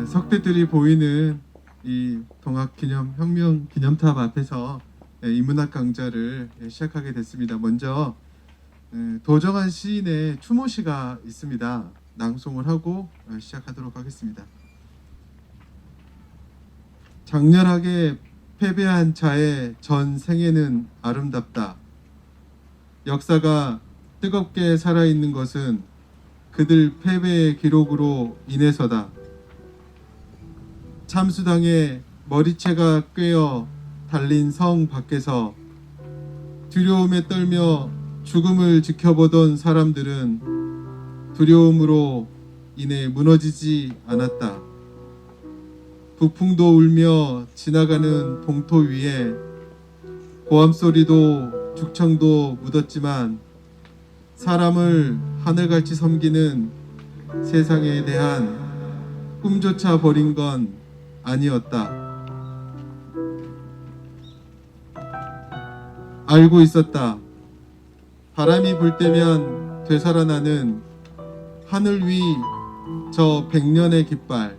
석대들이 보이는 이 동학기념 혁명기념탑 앞에서 인문학 강좌를 시작하게 됐습니다. 먼저 도정한 시인의 추모시가 있습니다. 낭송을 하고 시작하도록 하겠습니다. 장렬하게 패배한 자의 전 생애는 아름답다. 역사가 뜨겁게 살아있는 것은 그들 패배의 기록으로 인해서다. 참수당에 머리채가 꿰어 달린 성 밖에서 두려움에 떨며 죽음을 지켜보던 사람들은 두려움으로 인해 무너지지 않았다. 북풍도 울며 지나가는 동토 위에 고함소리도 죽청도 묻었지만 사람을 하늘같이 섬기는 세상에 대한 꿈조차 버린 건 아니었다. 알고 있었다. 바람이 불 때면 되살아나는 하늘 위 저 백년의 깃발,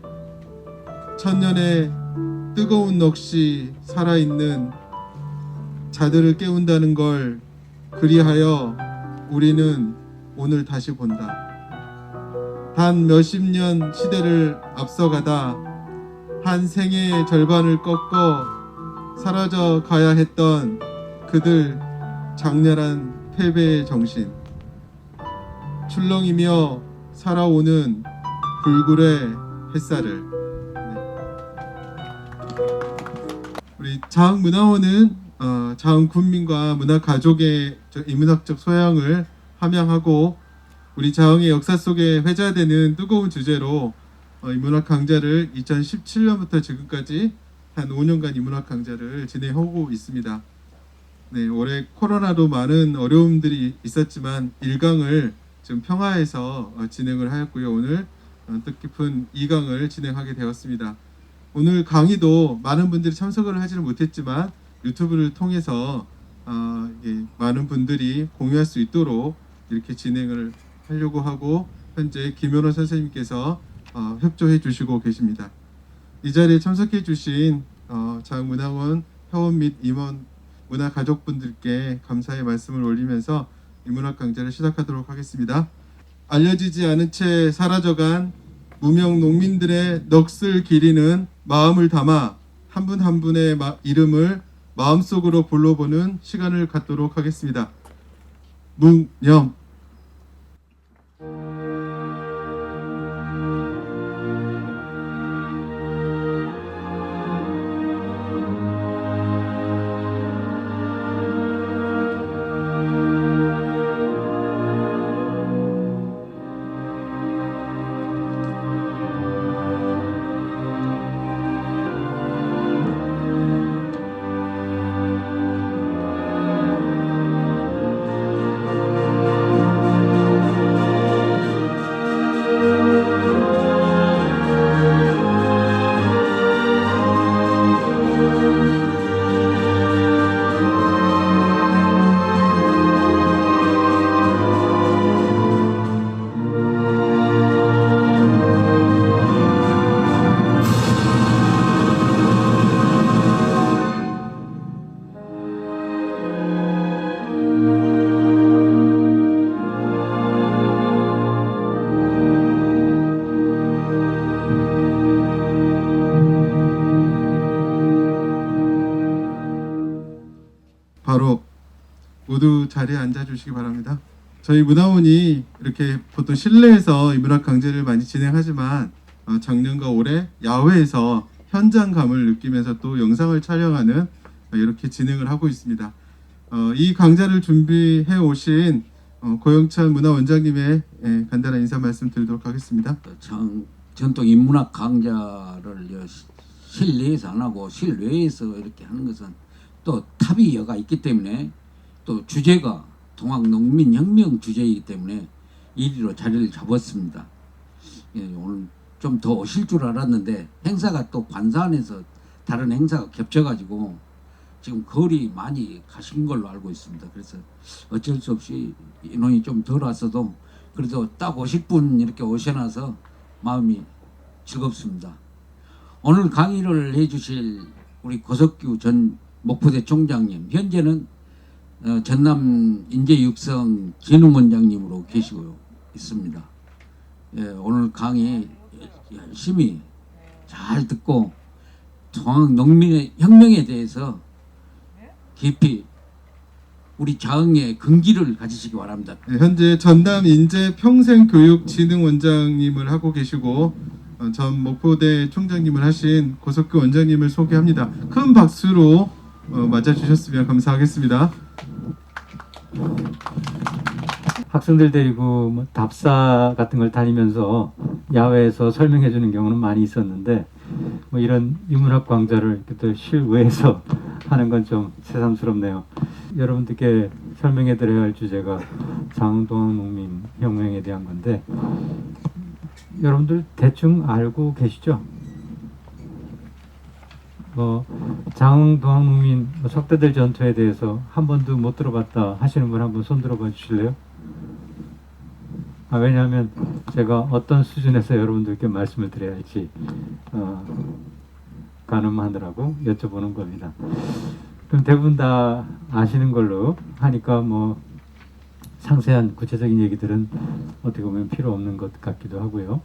천년의 뜨거운 넋이 살아있는 자들을 깨운다는 걸 그리하여 우리는 오늘 다시 본다. 단 몇십 년 시대를 앞서가다 한 생애의 절반을 꺾어 사라져 가야 했던 그들 장렬한 패배의 정신, 출렁이며 살아오는 불굴의 햇살을. 우리 자흥문화원은 자흥군민과 문화가족의 인문학적 소양을 함양하고 우리 자흥의 역사 속에 회자되는 뜨거운 주제로 인문학 강좌를 2017년부터 지금까지 한 5년간 인문학 강좌를 진행하고 있습니다. 네, 올해 코로나로 많은 어려움들이 있었지만 1강을 지금 평화에서 진행을 하였고요. 오늘 뜻깊은 2강을 진행하게 되었습니다. 오늘 강의도 많은 분들이 참석을 하지는 못했지만 유튜브를 통해서 많은 분들이 공유할 수 있도록 이렇게 진행을 하려고 하고 현재 김현호 선생님께서 협조해 주시고 계십니다. 이 자리에 참석해 주신 자흥문화원 회원 및 임원 문화가족분들께 감사의 말씀을 올리면서 인문학 강좌를 시작하도록 하겠습니다. 알려지지 않은 채 사라져간 무명 농민들의 넋을 기리는 마음을 담아 한 분 한 분의 이름을 마음속으로 불러보는 시간을 갖도록 하겠습니다. 묵념. 바로 모두 자리에 앉아주시기 바랍니다. 저희 문화원이 이렇게 보통 실내에서 인문학 강좌를 많이 진행하지만 작년과 올해 야외에서 현장감을 느끼면서 또 영상을 촬영하는 이렇게 진행을 하고 있습니다. 이 강좌를 준비해 오신 고영찬 문화원장님의 간단한 인사 말씀 드리도록 하겠습니다. 전통 인문학 강좌를 실내에서 안 하고 실외에서 이렇게 하는 것은 또 탑이 여가 있기 때문에 또 주제가 동학농민혁명 주제이기 때문에 1위로 자리를 잡았습니다. 예, 오늘 좀 더 오실 줄 알았는데 행사가 또 관사안에서 다른 행사가 겹쳐가지고 지금 거리 많이 가신 걸로 알고 있습니다. 그래서 어쩔 수 없이 인원이 좀 덜 왔어도 그래도 딱 50분 이렇게 오셔놔서 마음이 즐겁습니다. 오늘 강의를 해주실 우리 고석규 전 목포대 총장님, 현재는 전남 인재육성 기능원장님으로 계시고 있습니다. 예, 오늘 강의 열심히 잘 듣고 동학 농민의 혁명에 대해서 깊이 우리 자흥의 근기를 가지시기 바랍니다. 네, 현재 전남 인재 평생교육진흥원장님을 하고 계시고 전 목포대 총장님을 하신 고석규 원장님을 소개합니다. 큰 박수로 맞아주셨으면 감사하겠습니다. 학생들 데리고 뭐 답사 같은 걸 다니면서 야외에서 설명해 주는 경우는 많이 있었는데 뭐 이런 인문학 강좌를 이렇게 또 실외에서 하는 건 좀 새삼스럽네요. 여러분들께 설명해 드려야 할 주제가 장흥동학농민 혁명에 대한 건데 여러분들 대충 알고 계시죠? 장흥동학농민 석대들 전투에 대해서 한 번도 못 들어봤다 하시는 분 한번 손 들어봐 주실래요? 왜냐하면 제가 어떤 수준에서 여러분들께 말씀을 드려야 할지 가늠하느라고 여쭤보는 겁니다. 그럼 대부분 다 아시는 걸로 하니까 뭐 상세한 구체적인 얘기들은 어떻게 보면 필요 없는 것 같기도 하고요.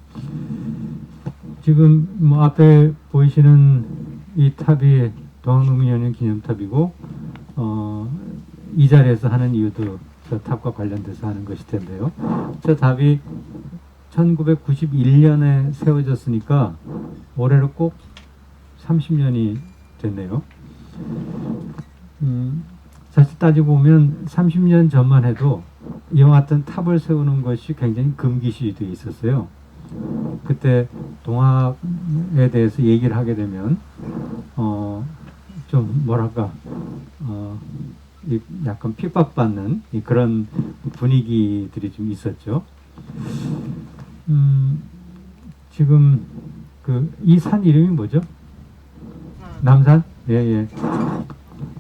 지금 뭐 앞에 보이시는 이 탑이 동학농민연합 기념탑이고 이 자리에서 하는 이유도 저 탑과 관련돼서 하는 것일 텐데요. 저 탑이 1991년에 세워졌으니까 올해로 꼭 30년이 됐네요. 사실 따지고 보면 30년 전만 해도 이와 같은 탑을 세우는 것이 굉장히 금기시되어 있었어요. 그때 동학에 대해서 얘기를 하게 되면 좀 뭐랄까 약간 핍박받는 그런 분위기들이 좀 있었죠. 지금 이 산 이름이 뭐죠? 남산? 예, 예.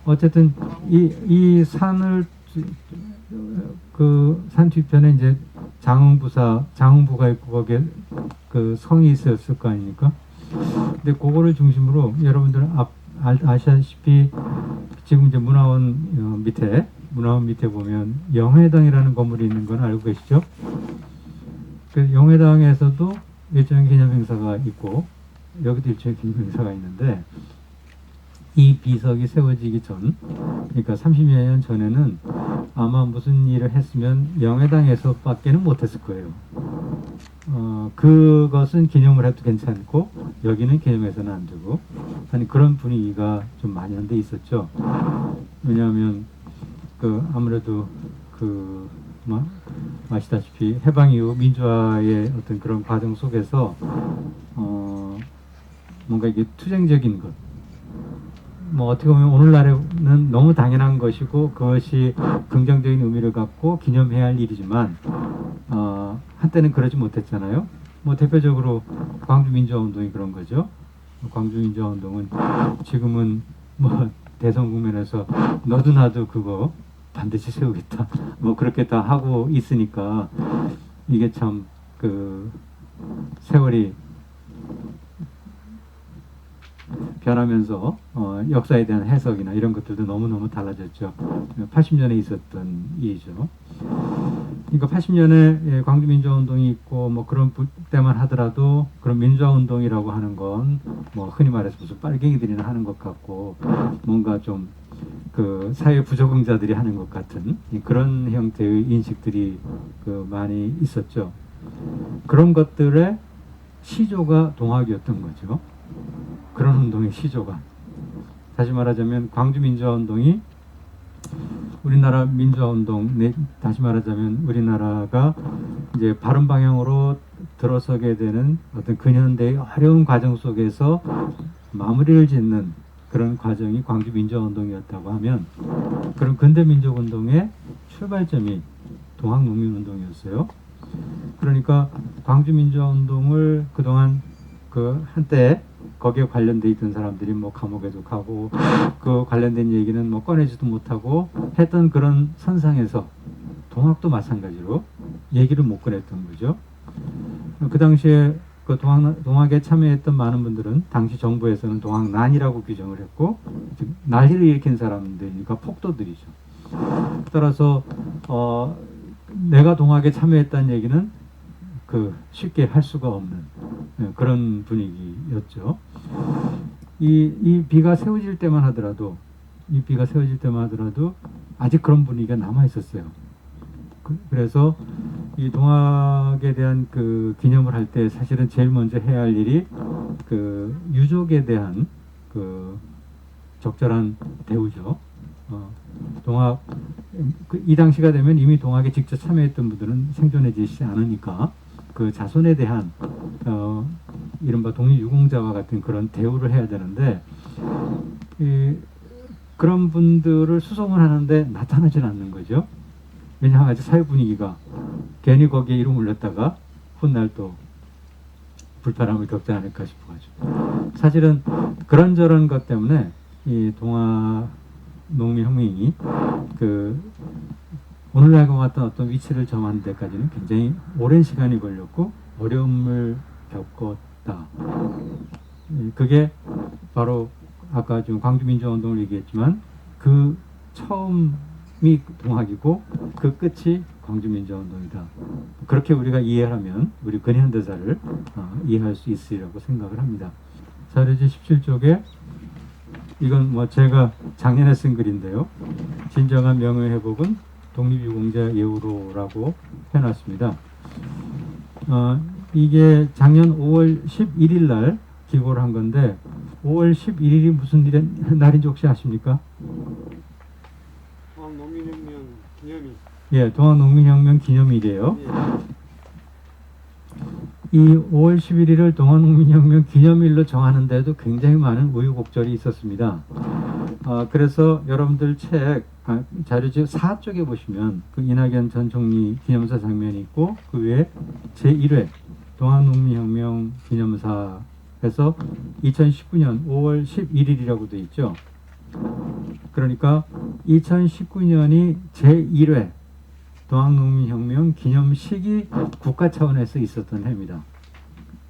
어쨌든 이 산을 그 산 뒤편에 이제 장흥부가 있고 거기에 그 성이 있었을 거 아닙니까? 근데 그거를 중심으로 여러분들 아시다시피 지금 이제 문화원 밑에 보면 영회당이라는 건물이 있는 건 알고 계시죠? 그 영회당에서도 일종의 기념 행사가 있고 여기도 일종의 기념 행사가 있는데 이 비석이 세워지기 전, 그러니까 30여 년 전에는 아마 무슨 일을 했으면 영회당에서밖에는 못했을 거예요. 그것은 기념을 해도 괜찮고 여기는 기념해서는 안 되고 아니 그런 분위기가 좀 만연돼 있었죠. 왜냐하면 아무래도 아시다시피 해방 이후 민주화의 어떤 그런 과정 속에서 뭔가 이게 투쟁적인 것, 뭐 어떻게 보면 오늘날에는 너무 당연한 것이고 그것이 긍정적인 의미를 갖고 기념해야 할 일이지만 한때는 그러지 못했잖아요. 뭐 대표적으로 광주민주화운동이 그런 거죠. 광주민주화운동은 지금은 뭐 대선 국면에서 너도 나도 그거 반드시 세우겠다 뭐 그렇게 다 하고 있으니까 이게 참 세월이 변하면서 역사에 대한 해석이나 이런 것들도 너무너무 달라졌죠. 80년에 있었던 일이죠. 그러니까 80년에 광주민주화운동이 있고 뭐 그런 때만 하더라도 그런 민주화운동이라고 하는 건 뭐 흔히 말해서 무슨 빨갱이들이나 하는 것 같고 뭔가 좀 사회 부적응자들이 하는 것 같은 그런 형태의 인식들이 많이 있었죠. 그런 것들의 시조가 동학이었던 거죠. 그런 운동의 시조가. 다시 말하자면 광주민주화운동이 우리나라 민주화운동, 다시 말하자면 우리나라가 이제 바른 방향으로 들어서게 되는 어떤 근현대의 어려운 과정 속에서 마무리를 짓는 그런 과정이 광주 민주화운동이었다고 하면 그런 근대민족운동의 출발점이 동학농민운동이었어요. 그러니까 광주 민주화운동을 그동안 그 한때 거기에 관련돼 있던 사람들이 뭐 감옥에도 가고 그 관련된 얘기는 뭐 꺼내지도 못하고 했던 그런 선상에서 동학도 마찬가지로 얘기를 못 꺼냈던 거죠. 그 당시에 그 동학에 참여했던 많은 분들은 당시 정부에서는 동학난이라고 규정을 했고, 즉 난리를 일으킨 사람들이니까 폭도들이죠. 따라서 내가 동학에 참여했다는 얘기는 그 쉽게 할 수가 없는 그런 분위기였죠. 이 비가 세워질 때만 하더라도 아직 그런 분위기가 남아 있었어요. 그래서 이 동학에 대한 그 기념을 할 때 사실은 제일 먼저 해야 할 일이 그 유족에 대한 그 적절한 대우죠. 동학 이 당시가 되면 이미 동학에 직접 참여했던 분들은 생존해 계시지 않으니까 그 자손에 대한 이른바 독립유공자와 같은 그런 대우를 해야 되는데 그런 분들을 수송을 하는데 나타나질 않는 거죠. 왜냐하면 아직 사회 분위기가 괜히 거기에 이름 올렸다가 훗날 또 불편함을 겪지 않을까 싶어가지고 사실은 그런저런 것 때문에 이 동학 농민혁명이 그 오늘날과 같은 어떤 위치를 정하는 데까지는 굉장히 오랜 시간이 걸렸고 어려움을 겪었다. 그게 바로 아까 지금 광주민주화운동을 얘기했지만 그 처음이 동학이고 그 끝이 광주민주화운동이다. 그렇게 우리가 이해하면 우리 근현대사를 이해할 수 있으리라고 생각을 합니다. 사례지 17쪽에 이건 뭐 제가 작년에 쓴 글인데요. 진정한 명예회복은 독립유공자 예우로라고 해놨습니다. 이게 작년 5월 11일 날 기고를 한 건데 5월 11일이 무슨 날인지 혹시 아십니까? 동학농민혁명 기념일. 예, 동학농민혁명 기념일이에요. 예. 이 5월 11일을 동학농민혁명 기념일로 정하는데도 굉장히 많은 우유곡절이 있었습니다. 그래서 여러분들 책 자료집 4쪽에 보시면 그 이낙연 전 총리 기념사 장면이 있고 그 위에 제1회 동학농민혁명 기념사에서 2019년 5월 11일이라고 되어 있죠. 그러니까 2019년이 제1회 동학농민혁명 기념식이 국가 차원에서 있었던 해입니다.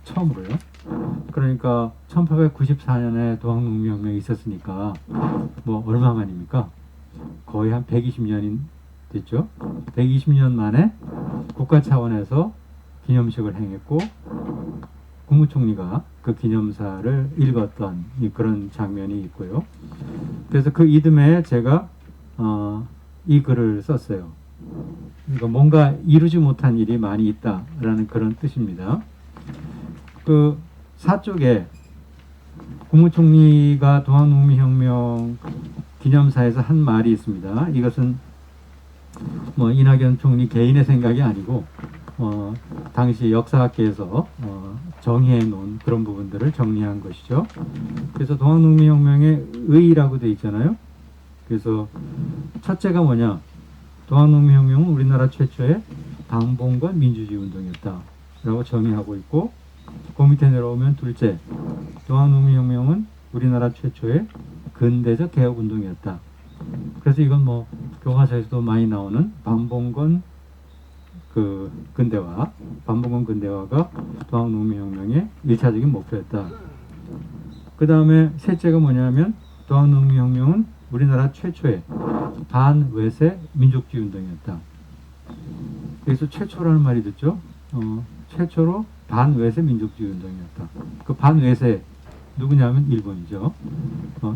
처음으로요. 그러니까 1894년에 동학농민혁명이 있었으니까 뭐 얼마 만입니까? 거의 한 120년이 됐죠. 120년 만에 국가 차원에서 기념식을 행했고 국무총리가 그 기념사를 읽었던 그런 장면이 있고요. 그래서 그 이듬해 제가 이 글을 썼어요. 그러니까 뭔가 이루지 못한 일이 많이 있다라는 그런 뜻입니다. 그 4쪽에 국무총리가 동학농민혁명 기념사에서 한 말이 있습니다. 이것은 뭐 이낙연 총리 개인의 생각이 아니고 당시 역사학계에서 정의해 놓은 그런 부분들을 정리한 것이죠. 그래서 동학농민혁명의 의의라고 되어 있잖아요. 그래서 첫째가 뭐냐? 동학농민혁명은 우리나라 최초의 반봉과 민주주의 운동이었다 라고 정의하고 있고, 그 밑에 내려오면 둘째, 동학농민혁명은 우리나라 최초의 근대적 개혁운동이었다. 그래서 이건 뭐 교과서에서도 많이 나오는 반봉건 근대화가 동학농민혁명의 1차적인 목표였다. 그 다음에 셋째가 뭐냐면 동학농민혁명은 우리나라 최초의 반외세 민족주의 운동이었다. 여기서 최초라는 말이 듣죠? 최초로 반외세 민족주의 운동이었다. 그 반외세 누구냐면 일본이죠.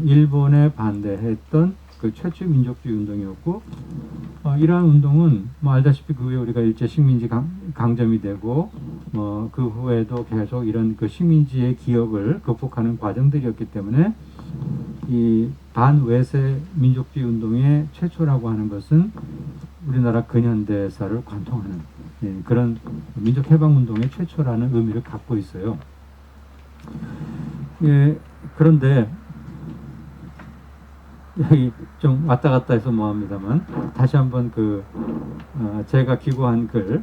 일본에 반대했던 그 최초의 민족주의 운동이었고, 이러한 운동은 뭐 알다시피 그 후에 우리가 일제 식민지 강점이 되고 그 후에도 계속 이런 그 식민지의 기억을 극복하는 과정들이었기 때문에 이 반외세 민족주의 운동의 최초라고 하는 것은 우리나라 근현대사를 관통하는 그런 민족해방운동의 최초라는 의미를 갖고 있어요. 그런데 여기 좀 왔다 갔다 해서 뭐합니다만 다시 한번 제가 기고한 글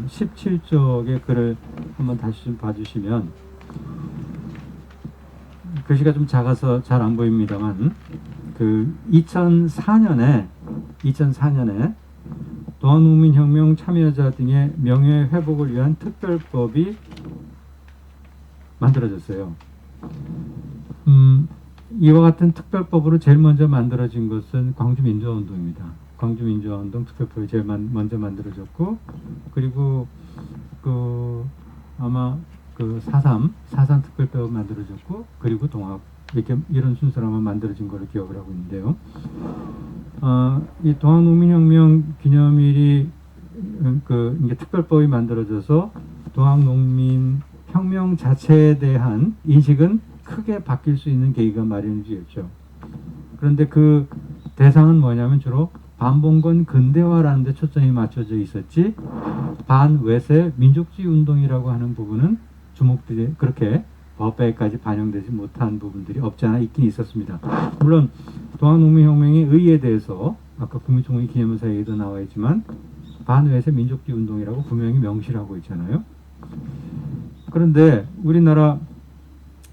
17쪽의 글을 한번 다시 좀 봐주시면 글씨가 좀 작아서 잘 안 보입니다만 2004년에 동학농민혁명 참여자 등의 명예회복을 위한 특별법이 만들어졌어요. 이와 같은 특별법으로 제일 먼저 만들어진 것은 광주민주화운동입니다. 광주민주화운동 특별법이 제일 먼저 만들어졌고, 그리고 아마 4.3 특별법이 만들어졌고, 그리고 동학 이런 순서로 아마 만들어진 걸로 기억을 하고 있는데요. 이 동학농민혁명 기념일이 이제 특별법이 만들어져서 동학농민혁명 자체에 대한 인식은 크게 바뀔 수 있는 계기가 마련이 되었죠. 그런데 그 대상은 뭐냐면 주로 반봉건 근대화라는 데 초점이 맞춰져 있었지, 반외세 민족주의 운동이라고 하는 부분은 주목들이 그렇게 법에까지 반영되지 못한 부분들이 없지 않아 있긴 있었습니다. 물론 동학농민혁명의 의의에 대해서 아까 국민총리 기념사 얘기도 나와 있지만 반외세 민족주의 운동이라고 분명히 명시를 하고 있잖아요. 그런데 우리나라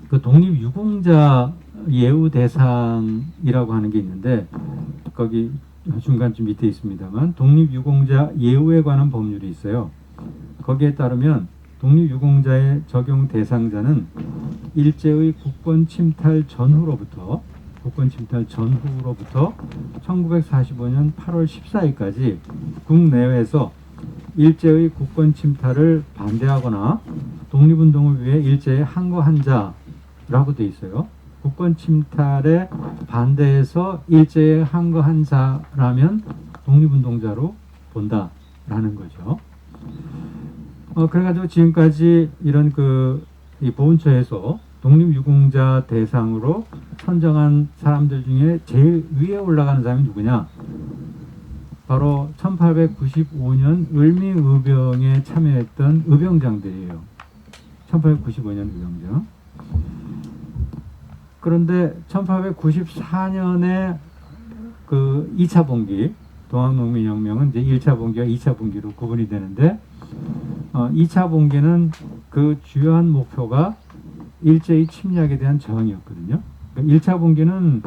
독립유공자 예우 대상이라고 하는 게 있는데, 거기 중간쯤 밑에 있습니다만 독립유공자 예우에 관한 법률이 있어요. 거기에 따르면 독립유공자의 적용 대상자는 일제의 국권 침탈 전후로부터 1945년 8월 14일까지 국내외에서 일제의 국권 침탈을 반대하거나 독립운동을 위해 일제에 항거한 자라고 되어 있어요. 국권 침탈에 반대해서 일제에 항거한 자라면 독립운동자로 본다라는 거죠. 그래가지고 지금까지 이런 이 보훈처에서 독립유공자 대상으로 선정한 사람들 중에 제일 위에 올라가는 사람이 누구냐? 바로 1895년 을미의병에 참여했던 의병장들이에요. 1895년 의병장. 그런데 1894년에 2차 봉기, 동학농민혁명은 이제 1차 봉기와 2차 봉기로 구분이 되는데, 2차 봉기는 그 주요한 목표가 일제의 침략에 대한 저항이었거든요. 1차 봉기는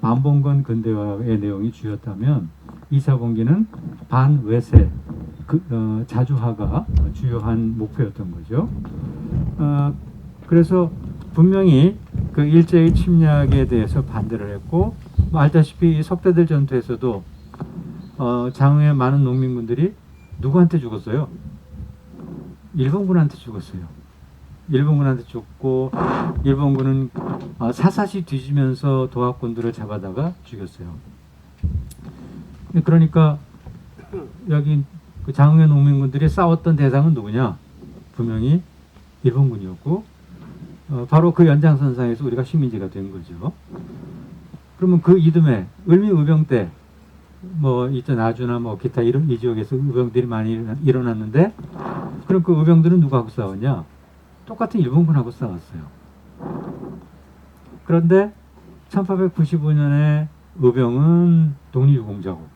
반봉건 근대화의 내용이 주였다면 2차 봉기는 반외세 자주화가 주요한 목표였던 거죠. 그래서 분명히 일제의 침략에 대해서 반대를 했고, 알다시피 석대들 전투에서도 장흥의 많은 농민군들이 누구한테 죽었어요? 일본군한테 죽었어요. 일본군한테 죽고, 일본군은 사사시 뒤지면서 도합군들을 잡아다가 죽였어요. 그러니까 여기 장흥의 농민군들이 싸웠던 대상은 누구냐? 분명히 일본군이었고, 바로 그 연장선상에서 우리가 식민지가 된 거죠. 그러면 그 이듬해 을미의병 때 이전 아주나 기타 이 지역에서 의병들이 많이 일어났는데, 그럼 그 의병들은 누구하고 싸웠냐? 똑같은 일본군하고 싸웠어요. 그런데 1895년에 의병은 독립유공자고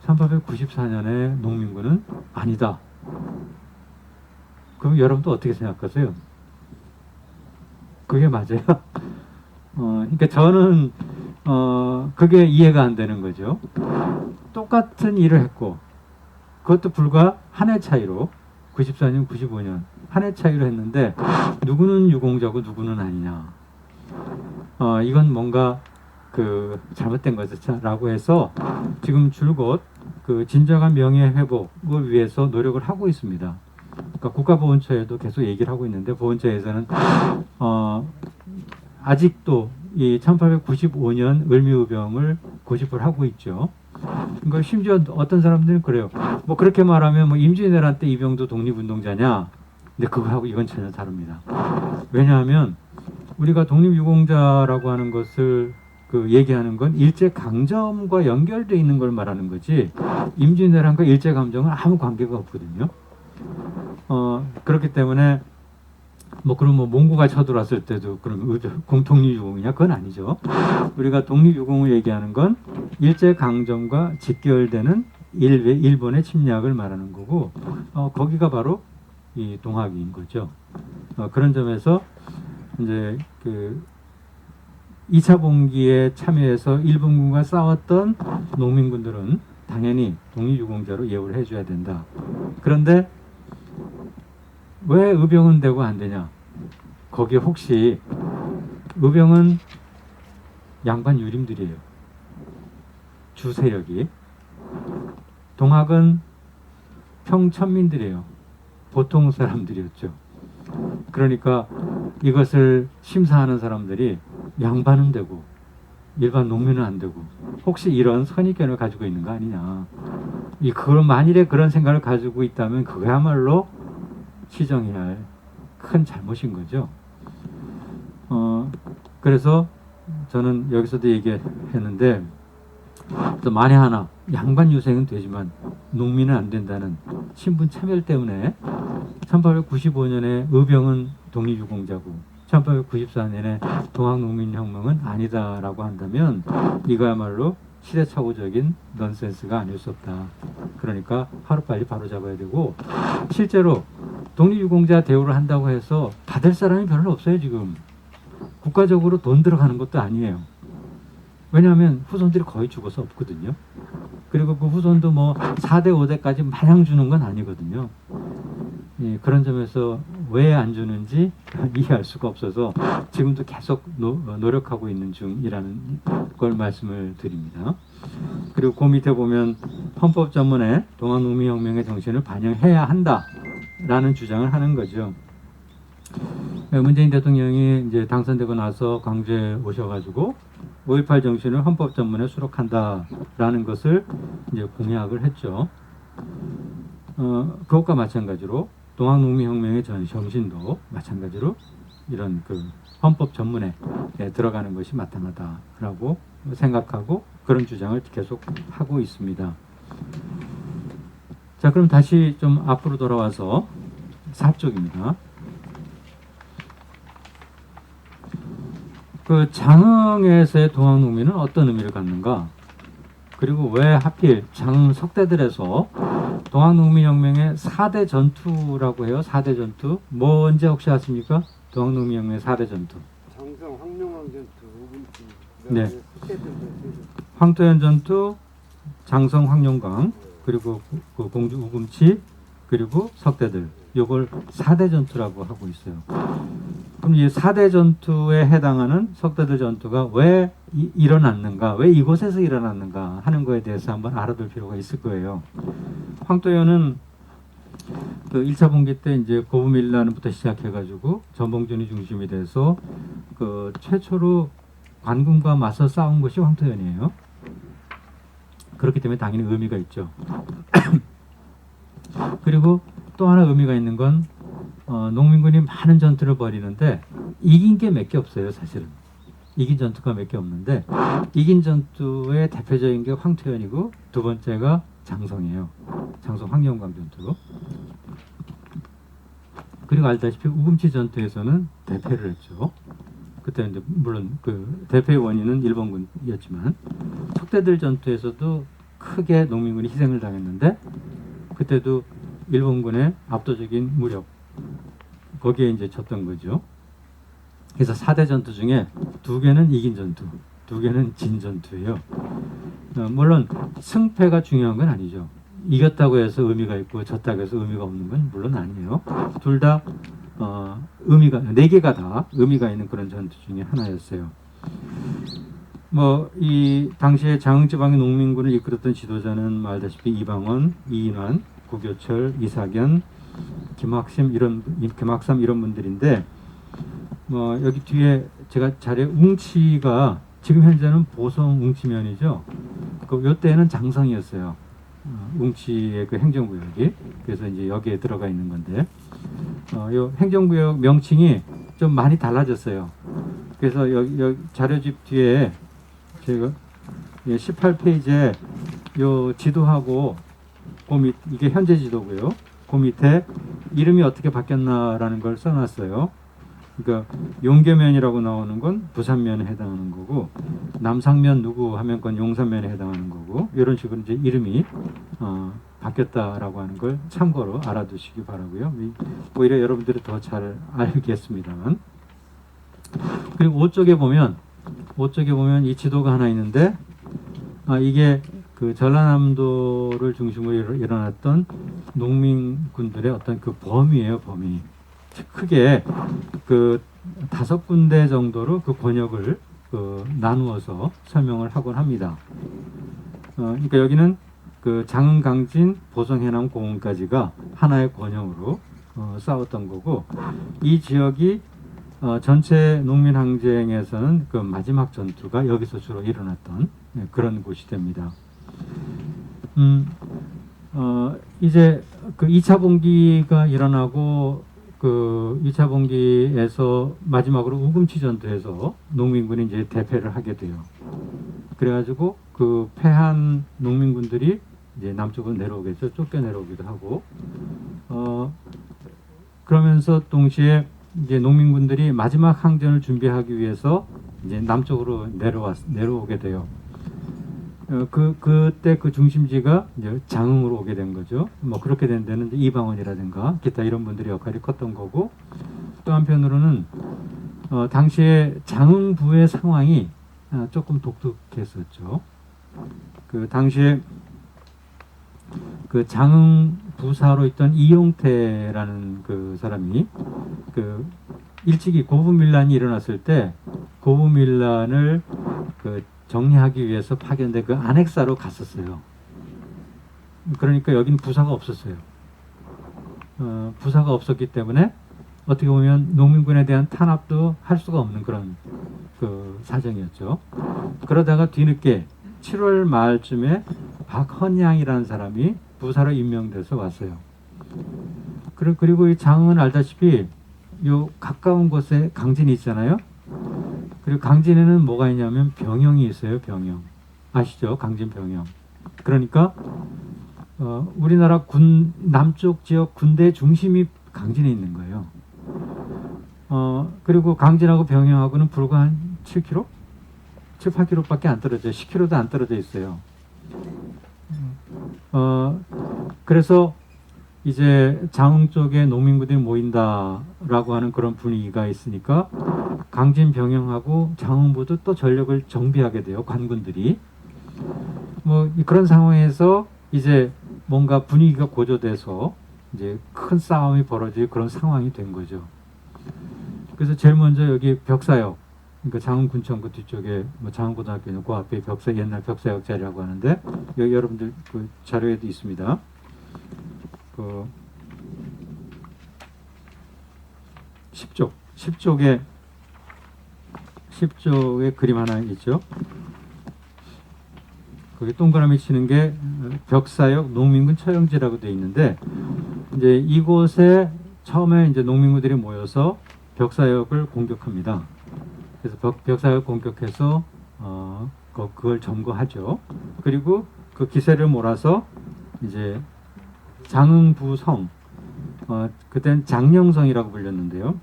1894년에 농민군은 아니다. 그럼 여러분도 어떻게 생각하세요? 그게 맞아요? 그러니까 저는 그게 이해가 안 되는 거죠. 똑같은 일을 했고, 그것도 불과 한 해 차이로 94년, 95년 한 해 차이로 했는데 누구는 유공자고 누구는 아니냐. 이건 뭔가 잘못된 것이라고 해서 지금 줄곧 진정한 명예 회복을 위해서 노력을 하고 있습니다. 그러니까 국가보훈처에도 계속 얘기를 하고 있는데, 보훈처에서는 아직도 이 1895년 을미의병을 고집을 하고 있죠. 그러니까 심지어 어떤 사람들은 그래요. 그렇게 말하면 임진왜란 때 이병도 독립운동자냐? 근데 그거하고 이건 전혀 다릅니다. 왜냐하면 우리가 독립유공자라고 하는 것을 얘기하는 건 일제강점과 연결되어 있는 걸 말하는 거지, 임진왜란과 일제강점은 아무 관계가 없거든요. 그렇기 때문에 뭐 그럼 뭐 몽고가 쳐들어왔을 때도 그럼 공통유공이냐? 그건 아니죠. 우리가 독립유공을 얘기하는 건 일제 강점과 직결되는 일본의 침략을 말하는 거고, 거기가 바로 이 동학인 거죠. 그런 점에서 이제 그 2차 봉기에 참여해서 일본군과 싸웠던 농민군들은 당연히 독립유공자로 예우를 해줘야 된다. 그런데 왜 의병은 되고 안 되냐? 거기에 혹시 의병은 양반 유림들이에요. 주 세력이. 동학은 평천민들이에요. 보통 사람들이었죠. 그러니까 이것을 심사하는 사람들이 양반은 되고 일반 농민은 안 되고 혹시 이런 선입견을 가지고 있는 거 아니냐. 그런 만일에 그런 생각을 가지고 있다면 그야말로 시정해야 할 큰 잘못인 거죠. 그래서 저는 여기서도 얘기했는데 또 만에 하나 양반 유생은 되지만 농민은 안 된다는 신분 차별 때문에 1895년에 의병은 독립유공자고 1894년에 동학농민혁명은 아니다라고 한다면 이거야말로 시대착오적인 넌센스가 아닐 수 없다. 그러니까 하루빨리 바로잡아야 되고, 실제로 독립유공자 대우를 한다고 해서 받을 사람이 별로 없어요. 지금 국가적으로 돈 들어가는 것도 아니에요. 왜냐하면 후손들이 거의 죽어서 없거든요. 그리고 그 후손도 뭐 4대 5대까지 마냥 주는 건 아니거든요. 예, 그런 점에서 왜 안 주는지 이해할 수가 없어서 지금도 계속 노력하고 있는 중이라는 걸 말씀을 드립니다. 그리고 그 밑에 보면 헌법 전문에 동학농민혁명의 정신을 반영해야 한다라는 주장을 하는 거죠. 문재인 대통령이 이제 당선되고 나서 광주에 오셔가지고 5.18 정신을 헌법 전문에 수록한다라는 것을 이제 공약을 했죠. 그것과 마찬가지로 동학농민혁명의 정신도 마찬가지로 이런 그 헌법 전문에 들어가는 것이 마땅하다라고 생각하고 그런 주장을 계속 하고 있습니다. 자, 그럼 다시 좀 앞으로 돌아와서 4쪽입니다. 그 장흥에서의 동학농민은 어떤 의미를 갖는가? 그리고 왜 하필 장흥 석대들에서 동학농민혁명의 4대 전투라고 해요? 4대 전투. 뭔지 혹시 아십니까? 동학농민혁명의 4대 전투. 장성, 황룡왕 전투, 우금치. 네. 황토현 전투, 장성, 황룡강, 그리고 그 공주 우금치, 그리고 석대들. 요걸 4대 전투라고 하고 있어요. 그럼 이 4대 전투에 해당하는 석대들 전투가 왜 일어났는가, 왜 이곳에서 일어났는가 하는 거에 대해서 한번 알아둘 필요가 있을 거예요. 황토현은 그 1차 봉기 때 이제 고부밀란부터 시작해가지고 전봉준이 중심이 돼서 그 최초로 관군과 맞서 싸운 것이 황토현이에요. 그렇기 때문에 당연히 의미가 있죠. 그리고 또 하나 의미가 있는 건 농민군이 많은 전투를 벌이는데 이긴 게 몇 개 없어요. 사실은 이긴 전투가 몇 개 없는데 이긴 전투의 대표적인 게 황토현이고 두 번째가 장성이에요. 장성 황룡강 전투. 그리고 알다시피 우금치 전투에서는 대패를 했죠. 그때 이제 물론 그 대패의 원인은 일본군이었지만 석대들 전투에서도 크게 농민군이 희생을 당했는데 그때도 일본군의 압도적인 무력 거기에 이제 졌던 거죠. 그래서 4대 전투 중에 2개는 이긴 전투, 2개는 진 전투예요. 물론 승패가 중요한 건 아니죠. 이겼다고 해서 의미가 있고 졌다고 해서 의미가 없는 건 물론 아니에요. 둘 다 의미가 4개가 다 의미가 있는 그런 전투 중에 하나였어요. 뭐 이 당시에 장흥지방의 농민군을 이끌었던 지도자는 알다시피 이방원, 이인환, 구교철, 이사견, 김학삼 이런 분들인데 여기 뒤에 제가 자료 웅치가 지금 현재는 보성 웅치면이죠. 요때는 장성이었어요. 웅치의 그 행정구역이. 그래서 이제 여기에 들어가 있는 건데 요 행정구역 명칭이 좀 많이 달라졌어요. 그래서 여기 자료집 뒤에 제가 18페이지에 요 지도하고 이게 현재 지도고요. 그 밑에 이름이 어떻게 바뀌었나라는 걸 써놨어요. 그러니까 용계면이라고 나오는 건 부산면에 해당하는 거고, 남상면 누구 하면 건 용산면에 해당하는 거고, 이런 식으로 이제 이름이 바뀌었다라고 하는 걸 참고로 알아두시기 바라고요. 오히려 여러분들이 더 잘 알겠습니다만. 그리고 오쪽에 보면 이 지도가 하나 있는데, 이게 그 전라남도를 중심으로 일어났던 농민군들의 어떤 그 범위예요, 범위. 크게 그 5군데 정도로 그 권역을 나누어서 설명을 하곤 합니다. 그러니까 여기는 그 장흥, 강진, 보성, 해남, 공원까지가 하나의 권역으로 싸웠던 거고, 이 지역이 전체 농민 항쟁에서는 그 마지막 전투가 여기서 주로 일어났던 그런 곳이 됩니다. 이제 그 2차 봉기가 일어나고, 그 2차 봉기에서 마지막으로 우금치 전투에서 농민군이 이제 대패를 하게 돼요. 그래가지고 그 패한 농민군들이 이제 남쪽으로 내려오겠죠. 쫓겨 내려오기도 하고, 그러면서 동시에 이제 농민군들이 마지막 항전을 준비하기 위해서 이제 남쪽으로 내려오게 돼요. 그때 그 중심지가 이제 장흥으로 오게 된 거죠. 뭐 그렇게 된 데는 이방원이라든가 기타 이런 분들의 역할이 컸던 거고, 또 한편으로는 당시에 장흥부의 상황이 조금 독특했었죠. 그 당시에 그 장흥 부사로 있던 이용태라는 그 사람이 그 일찍이 고부밀란이 일어났을 때 고부밀란을 그 정리하기 위해서 파견된 그 안핵사로 갔었어요. 그러니까 여기는 부사가 없었어요. 부사가 없었기 때문에 어떻게 보면 농민군에 대한 탄압도 할 수가 없는 그런 그 사정이었죠. 그러다가 뒤늦게 7월 말쯤에 박헌양이라는 사람이 부사로 임명돼서 왔어요. 그리고 이 장흥은 알다시피 요 가까운 곳에 강진이 있잖아요. 그리고 강진에는 뭐가 있냐면 병영이 있어요. 병영 아시죠? 강진 병영. 그러니까 우리나라 남쪽 지역 군대 중심이 강진에 있는 거예요. 그리고 강진하고 병영하고는 불과 한 7km? 7, 8km밖에 안 떨어져요. 10km도 안 떨어져 있어요. 그래서 이제 장흥 쪽에 농민군들이 모인다라고 하는 그런 분위기가 있으니까 강진 병영하고 장흥부도 또 전력을 정비하게 돼요. 관군들이. 뭐 그런 상황에서 이제 뭔가 분위기가 고조돼서 이제 큰 싸움이 벌어질 그런 상황이 된 거죠. 그래서 제일 먼저 여기 벽사역, 그러니까 장흥군청 그 뒤쪽에 뭐 장흥고등학교는 그 앞에 옛날 벽사역 자리라고 하는데, 여기 여러분들 그 자료에도 있습니다. 그 10쪽에 그림 하나 있죠. 거기 동그라미 치는 게 벽사역 농민군 처형지라고 되어 있는데, 이제 이곳에 처음에 이제 농민군들이 모여서 벽사역을 공격합니다. 그래서 벽사역 공격해서 그걸 점거하죠. 그리고 그 기세를 몰아서 이제 장흥부성, 그때는 장령성이라고 불렸는데요.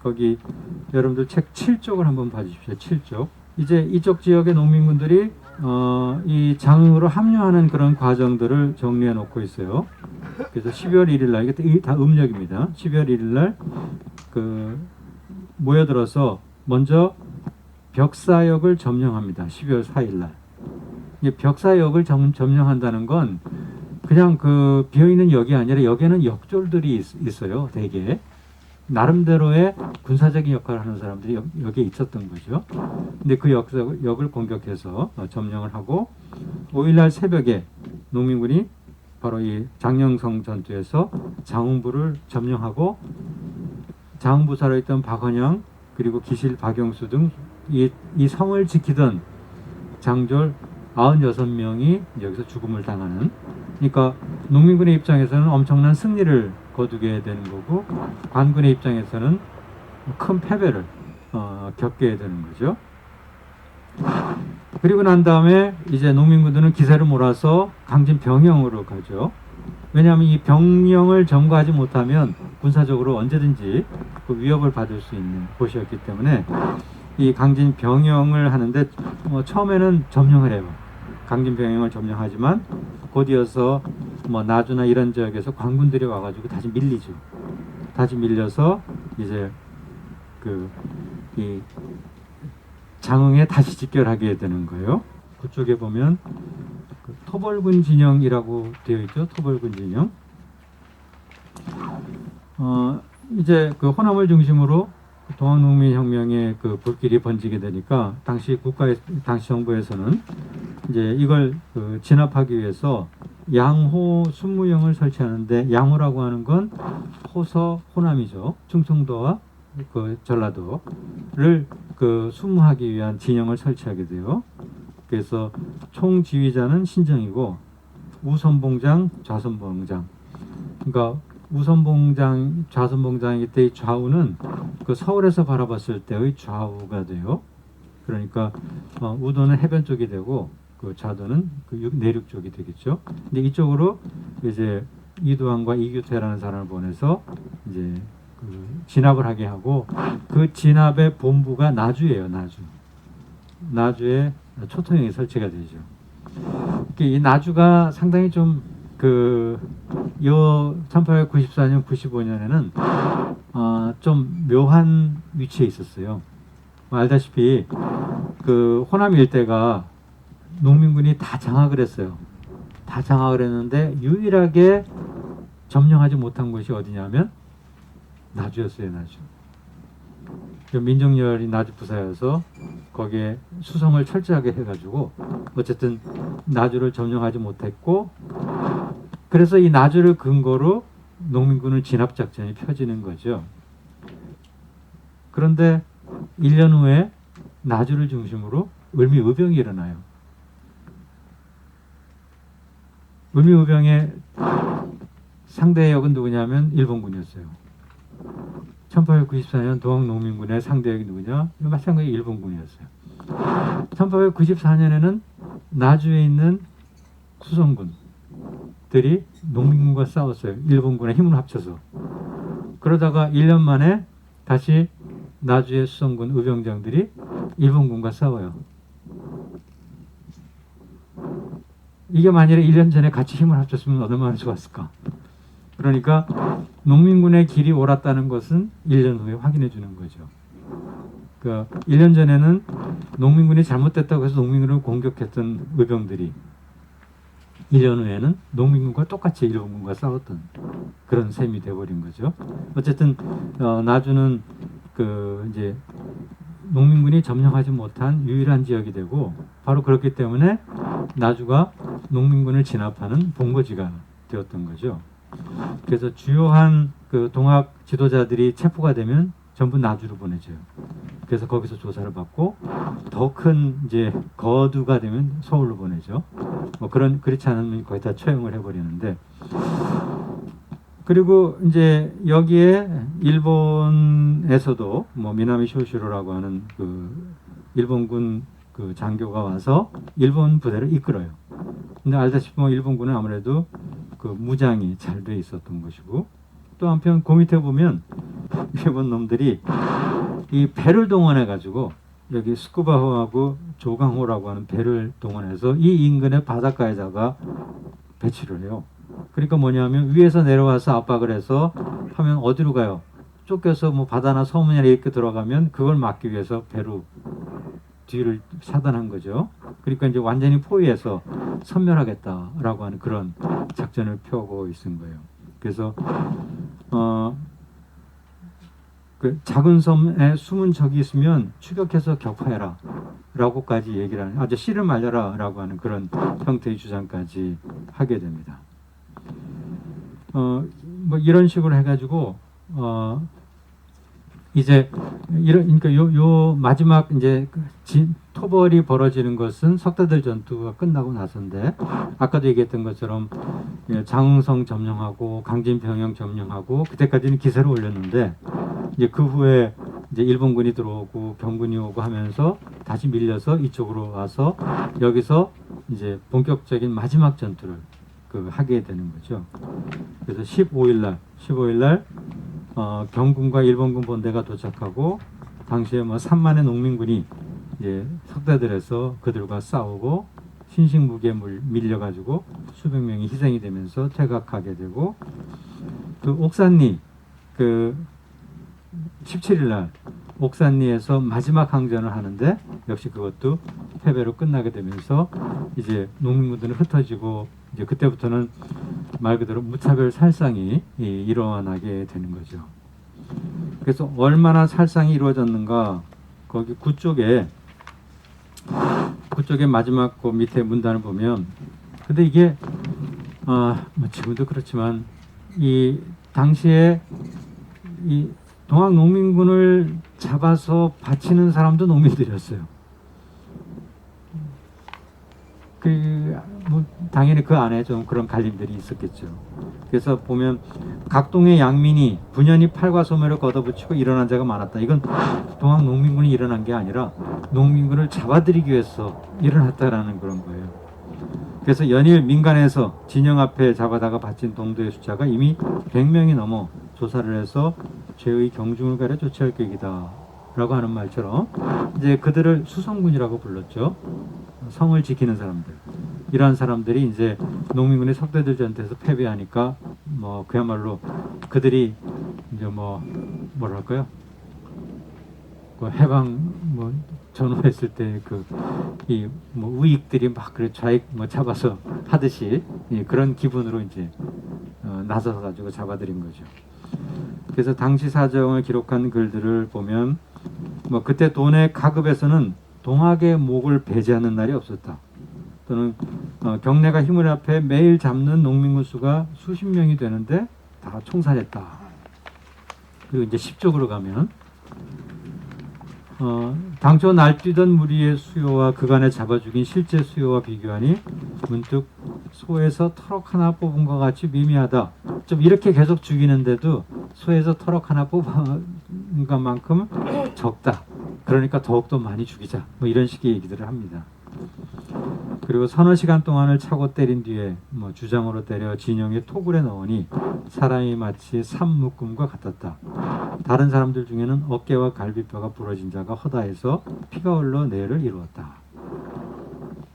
거기 여러분들 책 7쪽을 한번 봐주십시오. 7쪽. 이제 이쪽 지역의 농민군들이 이 장흥으로 합류하는 그런 과정들을 정리해 놓고 있어요. 그래서 12월 1일 날, 이게 다 음력입니다. 12월 1일 날 그 모여들어서 먼저 벽사역을 점령합니다. 12월 4일 날. 벽사역을 점령한다는 건 그냥 그 비어있는 역이 아니라 역에는 역졸들이 있어요. 대개 나름대로의 군사적인 역할을 하는 사람들이 여기에 있었던 거죠. 근데 그 역을 공격해서 점령을 하고, 5일날 새벽에 농민군이 바로 이 장령성 전투에서 장흥부를 점령하고, 장흥부 살아있던 박헌양 그리고 기실 박영수 등 이 성을 지키던 장졸 96명이 여기서 죽음을 당하는, 그러니까 농민군의 입장에서는 엄청난 승리를 거두게 되는 거고, 관군의 입장에서는 큰 패배를 겪게 되는 거죠. 그리고 난 다음에 이제 농민군들은 기세를 몰아서 강진 병영으로 가죠. 왜냐하면 이 병영을 점거하지 못하면 군사적으로 언제든지 그 위협을 받을 수 있는 곳이었기 때문에 이 강진 병영을 하는데 처음에는 점령을 해요. 강진 병영을 점령하지만 곧 이어서 뭐 나주나 이런 지역에서 관군들이 와가지고 다시 밀리죠. 다시 밀려서 이제 이 장흥에 다시 집결하게 되는 거예요. 그쪽에 보면 토벌군 진영이라고 되어 있죠. 토벌군 진영. 이제 그 호남을 중심으로 동학농민혁명의 그 불길이 번지게 되니까 당시 정부에서는 이제 이걸 진압하기 위해서 양호 순무영을 설치하는데, 양호라고 하는 건 호서 호남이죠. 충청도와 그 전라도를 순무하기 위한 진영을 설치하게 돼요. 그래서 총지휘자는 신정이고 우선봉장, 좌선봉장. 그러니까 우선봉장, 좌선봉장일 때의 좌우는 그 서울에서 바라봤을 때의 좌우가 돼요. 그러니까 우도는 해변 쪽이 되고 그 좌도는 그 내륙 쪽이 되겠죠. 근데 이쪽으로 이제 이두환과 이규태라는 사람을 보내서 이제 진압을 하게 하고, 그 진압의 본부가 나주예요. 나주에 초통형이 설치가 되죠. 이 나주가 상당히 좀 1894년, 95년에는 좀 묘한 위치에 있었어요. 알다시피 그 호남 일대가 농민군이 다 장악을 했어요. 다 장악을 했는데 유일하게 점령하지 못한 곳이 어디냐면 나주였어요. 나주. 민정열이 나주 부사여서 거기에 수성을 철저하게 해가지고 어쨌든 나주를 점령하지 못했고, 그래서 이 나주를 근거로 농민군을 진압작전이 펴지는 거죠. 그런데 1년 후에 나주를 중심으로 을미의병이 일어나요. 을미의병의 상대역은 누구냐면 일본군이었어요. 1894년 동학농민군의 상대역이 누구냐? 마찬가지 일본군이었어요. 1894년에는 나주에 있는 수성군들이 농민군과 싸웠어요. 일본군의 힘을 합쳐서. 그러다가 1년 만에 다시 나주의 수성군 의병장들이 일본군과 싸워요. 이게 만일에 1년 전에 같이 힘을 합쳤으면 얼마나 좋았을까? 그러니까 농민군의 길이 옳았다는 것은 1년 후에 확인해 주는 거죠. 그 1년 전에는 농민군이 잘못됐다고 해서 농민군을 공격했던 의병들이 1년 후에는 농민군과 똑같이 일본군과 싸웠던 그런 셈이 돼버린 거죠. 어쨌든 나주는 이제 농민군이 점령하지 못한 유일한 지역이 되고, 바로 그렇기 때문에 나주가 농민군을 진압하는 본거지가 되었던 거죠. 그래서 주요한 그 동학 지도자들이 체포가 되면 전부 나주로 보내져요. 그래서 거기서 조사를 받고, 더 큰 이제 거두가 되면 서울로 보내죠. 그렇지 않으면 거의 다 처형을 해버리는데, 그리고 이제 여기에 일본에서도 미나미 쇼시로라고 하는 일본군 장교가 와서 일본 부대를 이끌어요. 근데 알다시피 일본군은 아무래도 무장이 잘 돼 있었던 것이고, 또 한편 그 밑에 보면 일본 놈들이 이 배를 동원해 가지고 여기 스쿠바호하고 조강호라고 하는 배를 동원해서 이 인근의 바닷가에다가 배치를 해요. 그러니까 뭐냐면 위에서 내려와서 압박을 해서 하면 어디로 가요? 쫓겨서 바다나 서문이나 이렇게 들어가면 그걸 막기 위해서 배로 뒤를 차단한 거죠. 그러니까 이제 완전히 포위해서 섬멸하겠다라고 하는 그런 작전을 펴고 있은 거예요. 그래서 그 작은 섬에 숨은 적이 있으면 추격해서 격파해라 라고까지 얘기를 하는, 아주 씨를 말려라 라고 하는 그런 형태의 주장까지 하게 됩니다. 이런 식으로 해가지고 이제 그러니까 요 마지막 이제 토벌이 벌어지는 것은 석다들 전투가 끝나고 나서인데, 아까도 얘기했던 것처럼 장흥성 점령하고 강진병영 점령하고 그때까지는 기세를 올렸는데, 이제 그 후에 이제 일본군이 들어오고 병군이 오고 하면서 다시 밀려서 이쪽으로 와서 여기서 이제 본격적인 마지막 전투를 하게 되는 거죠. 그래서 15일 날 경군과 일본군 본대가 도착하고 당시에 뭐 3만의 농민군이 이제 석대들에서 그들과 싸우고 신식무기에 밀려가지고 수백 명이 희생이 되면서 퇴각하게 되고 그 옥산리 그 17일 날 옥산리에서 마지막 항전을 하는데 역시 그것도 패배로 끝나게 되면서 이제 농민군들은 흩어지고 이제 그때부터는 말 그대로 무차별 살상이 일어나게 되는 거죠. 그래서 얼마나 살상이 이루어졌는가 거기 구쪽에 마지막 그 밑에 문단을 보면 근데 이게 뭐 지금도 그렇지만 이 당시에 이 동학 농민군을 잡아서 바치는 사람도 농민들이었어요. 뭐 당연히 그 안에 좀 그런 갈림들이 있었겠죠. 그래서 보면 각동의 양민이 분연히 팔과 소매를 걷어붙이고 일어난 자가 많았다. 이건 동학 농민군이 일어난 게 아니라 농민군을 잡아들이기 위해서 일어났다라는 그런 거예요. 그래서 연일 민간에서 진영 앞에 잡아다가 바친 동도의 숫자가 이미 100명이 넘어 조사를 해서 죄의 경중을 가려 조치할 계획이다 라고 하는 말처럼 이제 그들을 수성군이라고 불렀죠. 성을 지키는 사람들. 이러한 사람들이 이제 농민군의 석대들 전투에서 패배하니까 뭐 그야말로 그들이 이제 뭐랄까요? 그 해방 뭐 전후했을 때 그 이 뭐 우익들이 막 그래 좌익 뭐 잡아서 하듯이 그런 기분으로 이제 나서서 가지고 잡아들인 거죠. 그래서 당시 사정을 기록한 글들을 보면 뭐 그때 돈의 가급에서는 동학의 목을 배제하는 날이 없었다. 또는 경내가 힘을 합해 매일 잡는 농민군 수가 수십 명이 되는데 다 총살했다. 그리고 이제 10쪽으로 가면 당초 날뛰던 무리의 수요와 그간에 잡아 죽인 실제 수요와 비교하니 문득 소에서 터럭 하나 뽑은 것 같이 미미하다. 좀 이렇게 계속 죽이는데도 소에서 터럭 하나 뽑은 것만큼 적다. 그러니까 더욱더 많이 죽이자. 뭐 이런 식의 얘기들을 합니다. 그리고 서너 시간 동안을 차고 때린 뒤에 뭐 주장으로 때려 진영에 토굴에 넣으니 사람이 마치 삼묶음과 같았다. 다른 사람들 중에는 어깨와 갈비뼈가 부러진 자가 허다해서 피가 흘러 뇌를 이루었다.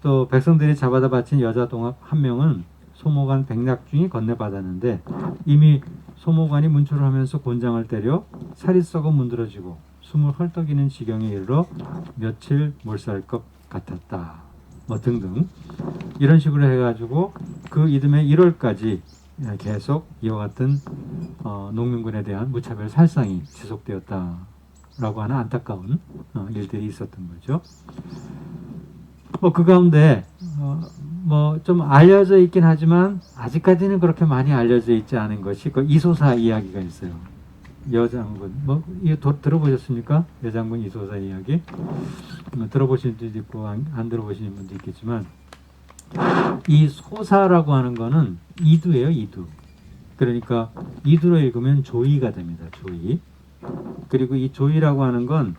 또 백성들이 잡아다 바친 여자 동학 한 명은 소모관 백낙중이 건네받았는데 이미 소모관이 문초를 하면서 곤장을 때려 살이 썩어 문드러지고 숨을 헐떡이는 지경에 이르러 며칠 못 살 것 같았다. 뭐 등등 이런 식으로 해가지고 그 이듬해 1월까지 계속 이와 같은 농민군에 대한 무차별 살상이 지속되었다라고 하는 안타까운 일들이 있었던 거죠. 뭐 그 가운데 뭐 좀 알려져 있긴 하지만 아직까지는 그렇게 많이 알려져 있지 않은 것이 그 이소사 이야기가 있어요. 여장군 뭐 이거 들어보셨습니까? 여장군 이소사 이야기 들어보신 분도 있고 안 들어보시는 분도 있겠지만 이 소사라고 하는 거는 이두예요. 이두. 그러니까 이두로 읽으면 조이가 됩니다. 조이. 그리고 이 조이라고 하는 건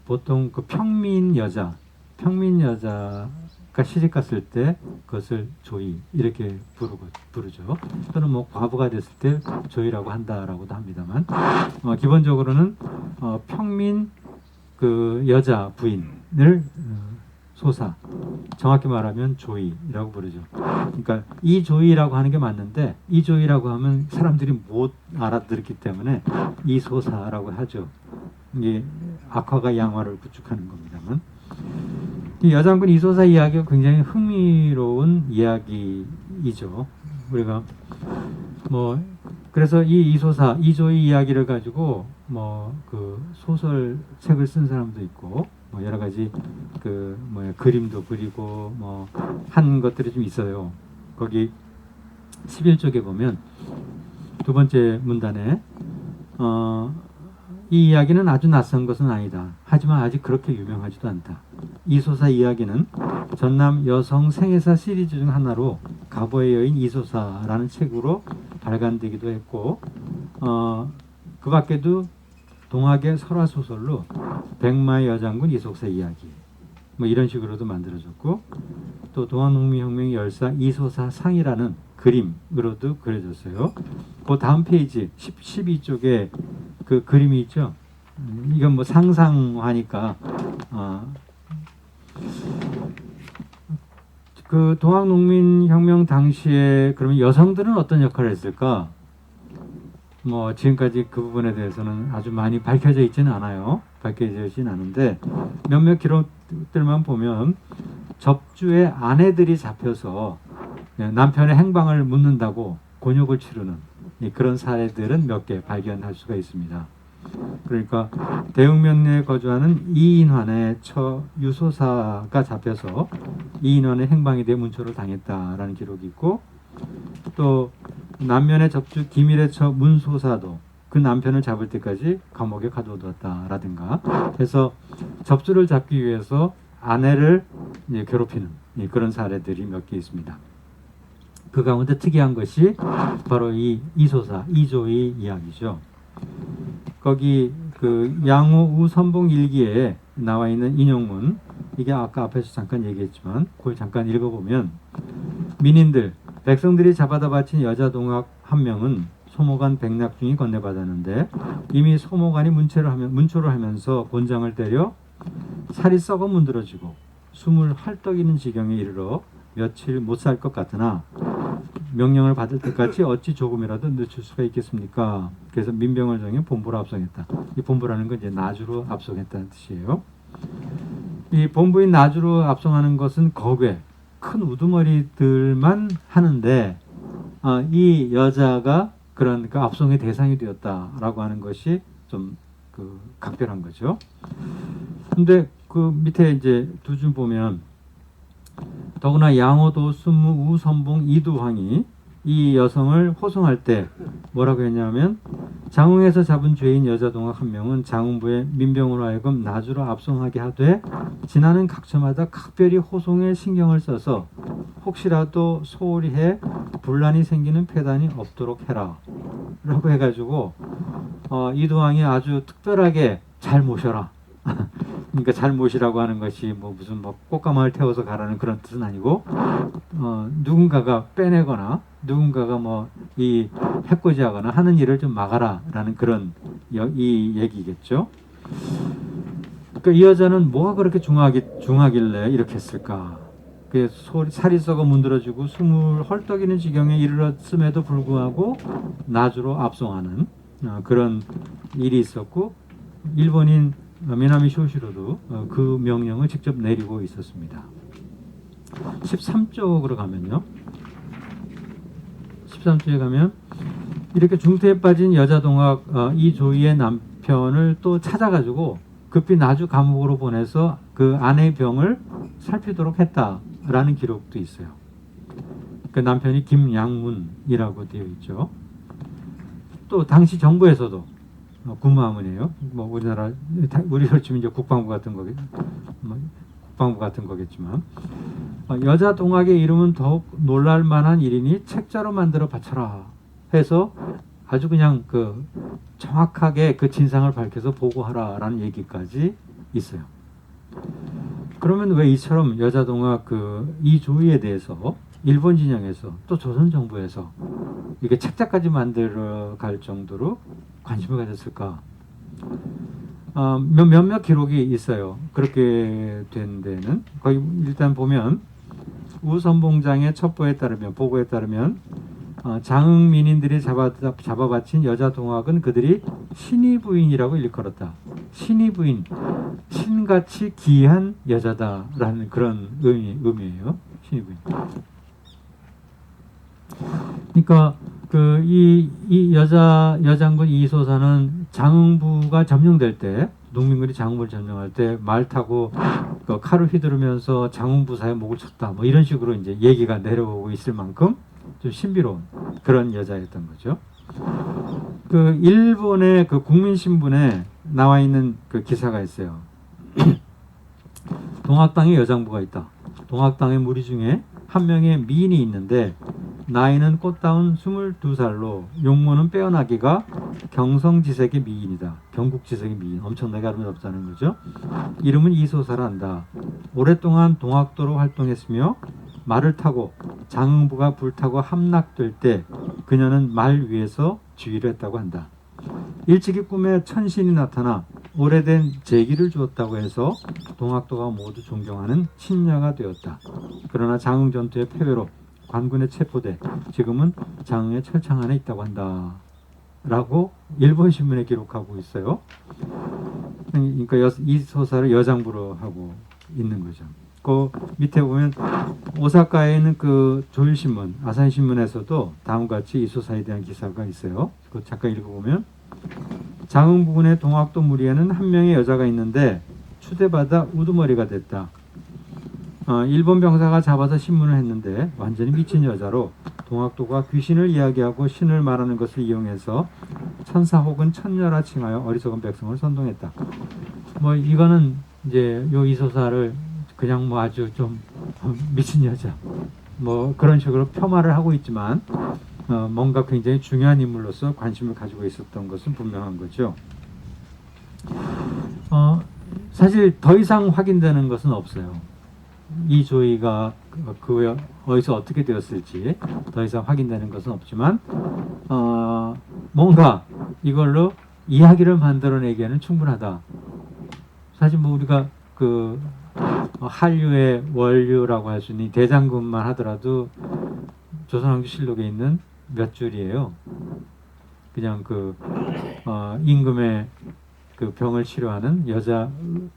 보통 그 평민 여자가 시집 갔을 때 그것을 조이 이렇게 부르죠. 또는 뭐 과부가 됐을 때 조이라고 한다라고도 합니다만 기본적으로는 평민 그 여자 부인을 소사, 정확히 말하면 조이라고 부르죠. 그러니까 이 조이라고 하는 게 맞는데 이 조이라고 하면 사람들이 못 알아들었기 때문에 이 소사라고 하죠. 이게 악화가 양화를 구축하는 겁니다만 이 여장군 이소사 이야기가 굉장히 흥미로운 이야기이죠. 우리가 뭐 그래서 이 이소사 이조이 이야기를 가지고 뭐 그 소설 책을 쓴 사람도 있고 뭐 여러 가지 그 그림도 그리고 뭐 한 것들이 좀 있어요. 거기 11쪽에 보면 두 번째 문단에 이 이야기는 아주 낯선 것은 아니다. 하지만 아직 그렇게 유명하지도 않다. 이소사 이야기는 전남 여성 생애사 시리즈 중 하나로 가보의 여인 이소사라는 책으로 발간되기도 했고 그 밖에도 동학의 설화소설로 백마의 여장군 이소사 이야기 뭐 이런 식으로도 만들어졌고 또 동학농민혁명 열사 이소사 상이라는 그림으로도 그려졌어요. 그 다음 페이지 12쪽에 그 그림이 있죠. 이건 뭐 상상하니까 그 동학농민혁명 당시에 그러면 여성들은 어떤 역할을 했을까? 뭐 지금까지 그 부분에 대해서는 아주 많이 밝혀져 있지는 않아요. 밝혀져 있지는 않은데 몇몇 기록들만 보면 접주의 아내들이 잡혀서 남편의 행방을 묻는다고 곤욕을 치르는 그런 사례들은 몇 개 발견할 수가 있습니다. 그러니까 대흥면내에 거주하는 이인환의 처 유소사가 잡혀서 이인환의 행방에 대해 문초를 당했다라는 기록이 있고, 또 남면의 접주 김일의 처 문소사도 그 남편을 잡을 때까지 감옥에 가둬두었다라든가 해서 접주를 잡기 위해서 아내를 괴롭히는 그런 사례들이 몇 개 있습니다. 그 가운데 특이한 것이 바로 이 이소사 이조의 이야기죠. 거기 그 양호 우선봉 일기에 나와 있는 인용문, 이게 아까 앞에서 잠깐 얘기했지만 그걸 잠깐 읽어보면, 민인들 백성들이 잡아다 바친 여자 동학 한 명은 소모관 백낙중이 건네받았는데 이미 소모관이 문초를 하면서 곤장을 때려 살이 썩어 문드러지고 숨을 헐떡이는 지경에 이르러 며칠 못 살 것 같으나 명령을 받을 때까지 어찌 조금이라도 늦출 수가 있겠습니까? 그래서 민병을 정해 본부로 압송했다. 이 본부라는 건 이제 나주로 압송했다는 뜻이에요. 이 본부인 나주로 압송하는 것은 거괴, 큰 우두머리들만 하는데 이 여자가 그런 그 압송의 대상이 되었다라고 하는 것이 좀 그 각별한 거죠. 근데 그 밑에 이제 두 줄 보면, 더구나 양호도 순무 우선봉 이두황이 이 여성을 호송할 때 뭐라고 했냐면, 장흥에서 잡은 죄인 여자 동학 한 명은 장흥부의 민병으로 하여금 나주로 압송하게 하되 지나는 각처마다 각별히 호송에 신경을 써서 혹시라도 소홀히 해 분란이 생기는 폐단이 없도록 해라 라고 해가지고 이두황이 아주 특별하게 잘 모셔라. 그러니까 잘 모시라고 하는 것이 뭐 무슨 뭐 꽃가마를 태워서 가라는 그런 뜻은 아니고, 누군가가 빼내거나 누군가가 뭐 이 해코지하거나 하는 일을 좀 막아라라는 그런 이 얘기겠죠. 그러니까 이 여자는 뭐가 그렇게 중하길래 이렇게 했을까? 그 살이 썩어 문드러지고 숨을 헐떡이는 지경에 이르렀음에도 불구하고 나주로 압송하는 그런 일이 있었고, 일본인 미나미 쇼시로도 그 명령을 직접 내리고 있었습니다. 13쪽으로 가면요. 13쪽에 가면 이렇게 중태에 빠진 여자 동학 이조이의 남편을 또 찾아가지고 급히 나주 감옥으로 보내서 그 아내의 병을 살피도록 했다라는 기록도 있어요. 그 남편이 김양문이라고 되어 있죠. 또 당시 정부에서도 군마문이에요. 뭐 우리로 치면 이제 국방부 같은 거겠지만 여자 동학의 이름은 더욱 놀랄만한 일이니 책자로 만들어 바쳐라 해서 아주 그냥 그 정확하게 그 진상을 밝혀서 보고하라라는 얘기까지 있어요. 그러면 왜 이처럼 여자 동학 그 이조이에 대해서 일본 진영에서 또 조선 정부에서 이게 책자까지 만들어 갈 정도로 관심을 가졌을까? 몇몇 기록이 있어요. 그렇게 된 데는 거기 일단 보면 우선봉장의 첩보에 따르면, 보고에 따르면 장흥 민인들이 잡아바친 여자 동학은 그들이 신이 부인이라고 일컬었다. 신이 부인, 신같이 귀한 여자다라는 그런 의미예요. 신이 부인. 그러니까 그 이 여장군 이소사는 장흥부가 점령될 때, 농민군이 장흥부를 점령할 때 말 타고 그 칼을 휘두르면서 장흥부사의 목을 쳤다. 뭐 이런 식으로 이제 얘기가 내려오고 있을 만큼 좀 신비로운 그런 여자였던 거죠. 그 일본의 그 국민신문에 나와 있는 그 기사가 있어요. 동학당에 여장부가 있다. 동학당의 무리 중에 한 명의 미인이 있는데 나이는 꽃다운 22살로 용모는 빼어나기가 경성지색의 미인이다. 경국지색의 미인. 엄청나게 아름답다는 거죠. 이름은 이소사란다. 오랫동안 동학도로 활동했으며 말을 타고 장흥부가 불타고 함락될 때 그녀는 말 위에서 주의를 했다고 한다. 일찍이 꿈에 천신이 나타나 오래된 제기를 주었다고 해서 동학도가 모두 존경하는 신녀가 되었다. 그러나 장흥 전투의 패배로 관군에 체포돼 지금은 장흥의 철창 안에 있다고 한다. 라고 일본 신문에 기록하고 있어요. 그러니까 이 소사를 여장부로 하고 있는 거죠. 그 밑에 보면 오사카에 있는 그 조일신문, 아사히신문에서도 다음과 같이 이 소사에 대한 기사가 있어요. 그 잠깐 읽어보면 장흥 부근의 동학도 무리에는 한 명의 여자가 있는데 추대받아 우두머리가 됐다. 일본 병사가 잡아서 신문을 했는데 완전히 미친 여자로 동학도가 귀신을 이야기하고 신을 말하는 것을 이용해서 천사 혹은 천녀라 칭하여 어리석은 백성을 선동했다. 뭐 이거는 이제 요 이소사를 그냥 뭐 아주 좀 미친 여자 뭐 그런 식으로 폄하를 하고 있지만 뭔가 굉장히 중요한 인물로서 관심을 가지고 있었던 것은 분명한 거죠. 사실 더 이상 확인되는 것은 없어요. 이 조이가 그 어디서 어떻게 되었을지 더 이상 확인되는 것은 없지만 뭔가 이걸로 이야기를 만들어내기에는 충분하다. 사실 뭐 우리가 그 한류의 원류라고 할 수 있는 대장금만 하더라도 조선왕조실록에 있는 몇 줄이에요. 그냥 그 임금의 그 병을 치료하는 여자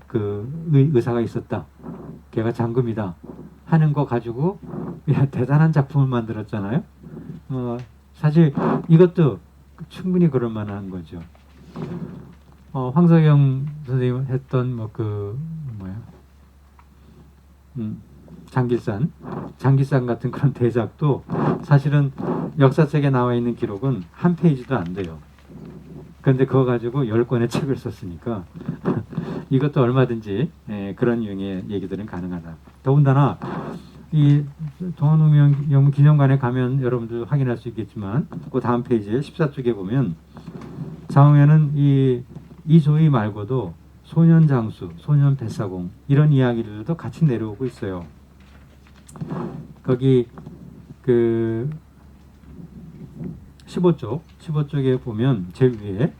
그 의사가 있었다. 걔가 장금이다 하는 거 가지고 대단한 작품을 만들었잖아요. 사실 이것도 충분히 그럴 만한 거죠. 황석영 선생님 했던 뭐 그 뭐야 장길산 같은 그런 대작도 사실은 역사책에 나와 있는 기록은 한 페이지도 안 돼요. 그런데 그거 가지고 10권의 책을 썼으니까 이것도 얼마든지 그런 유형의 얘기들은 가능하다. 더군다나 이 동학농민 기념관에 가면 여러분들 확인할 수 있겠지만 그 다음 페이지에 14쪽에 보면 장흥에는 이 조이 말고도 소년장수, 소년뱃사공 이런 이야기들도 같이 내려오고 있어요. 거기 그 15쪽에 보면 제일 위에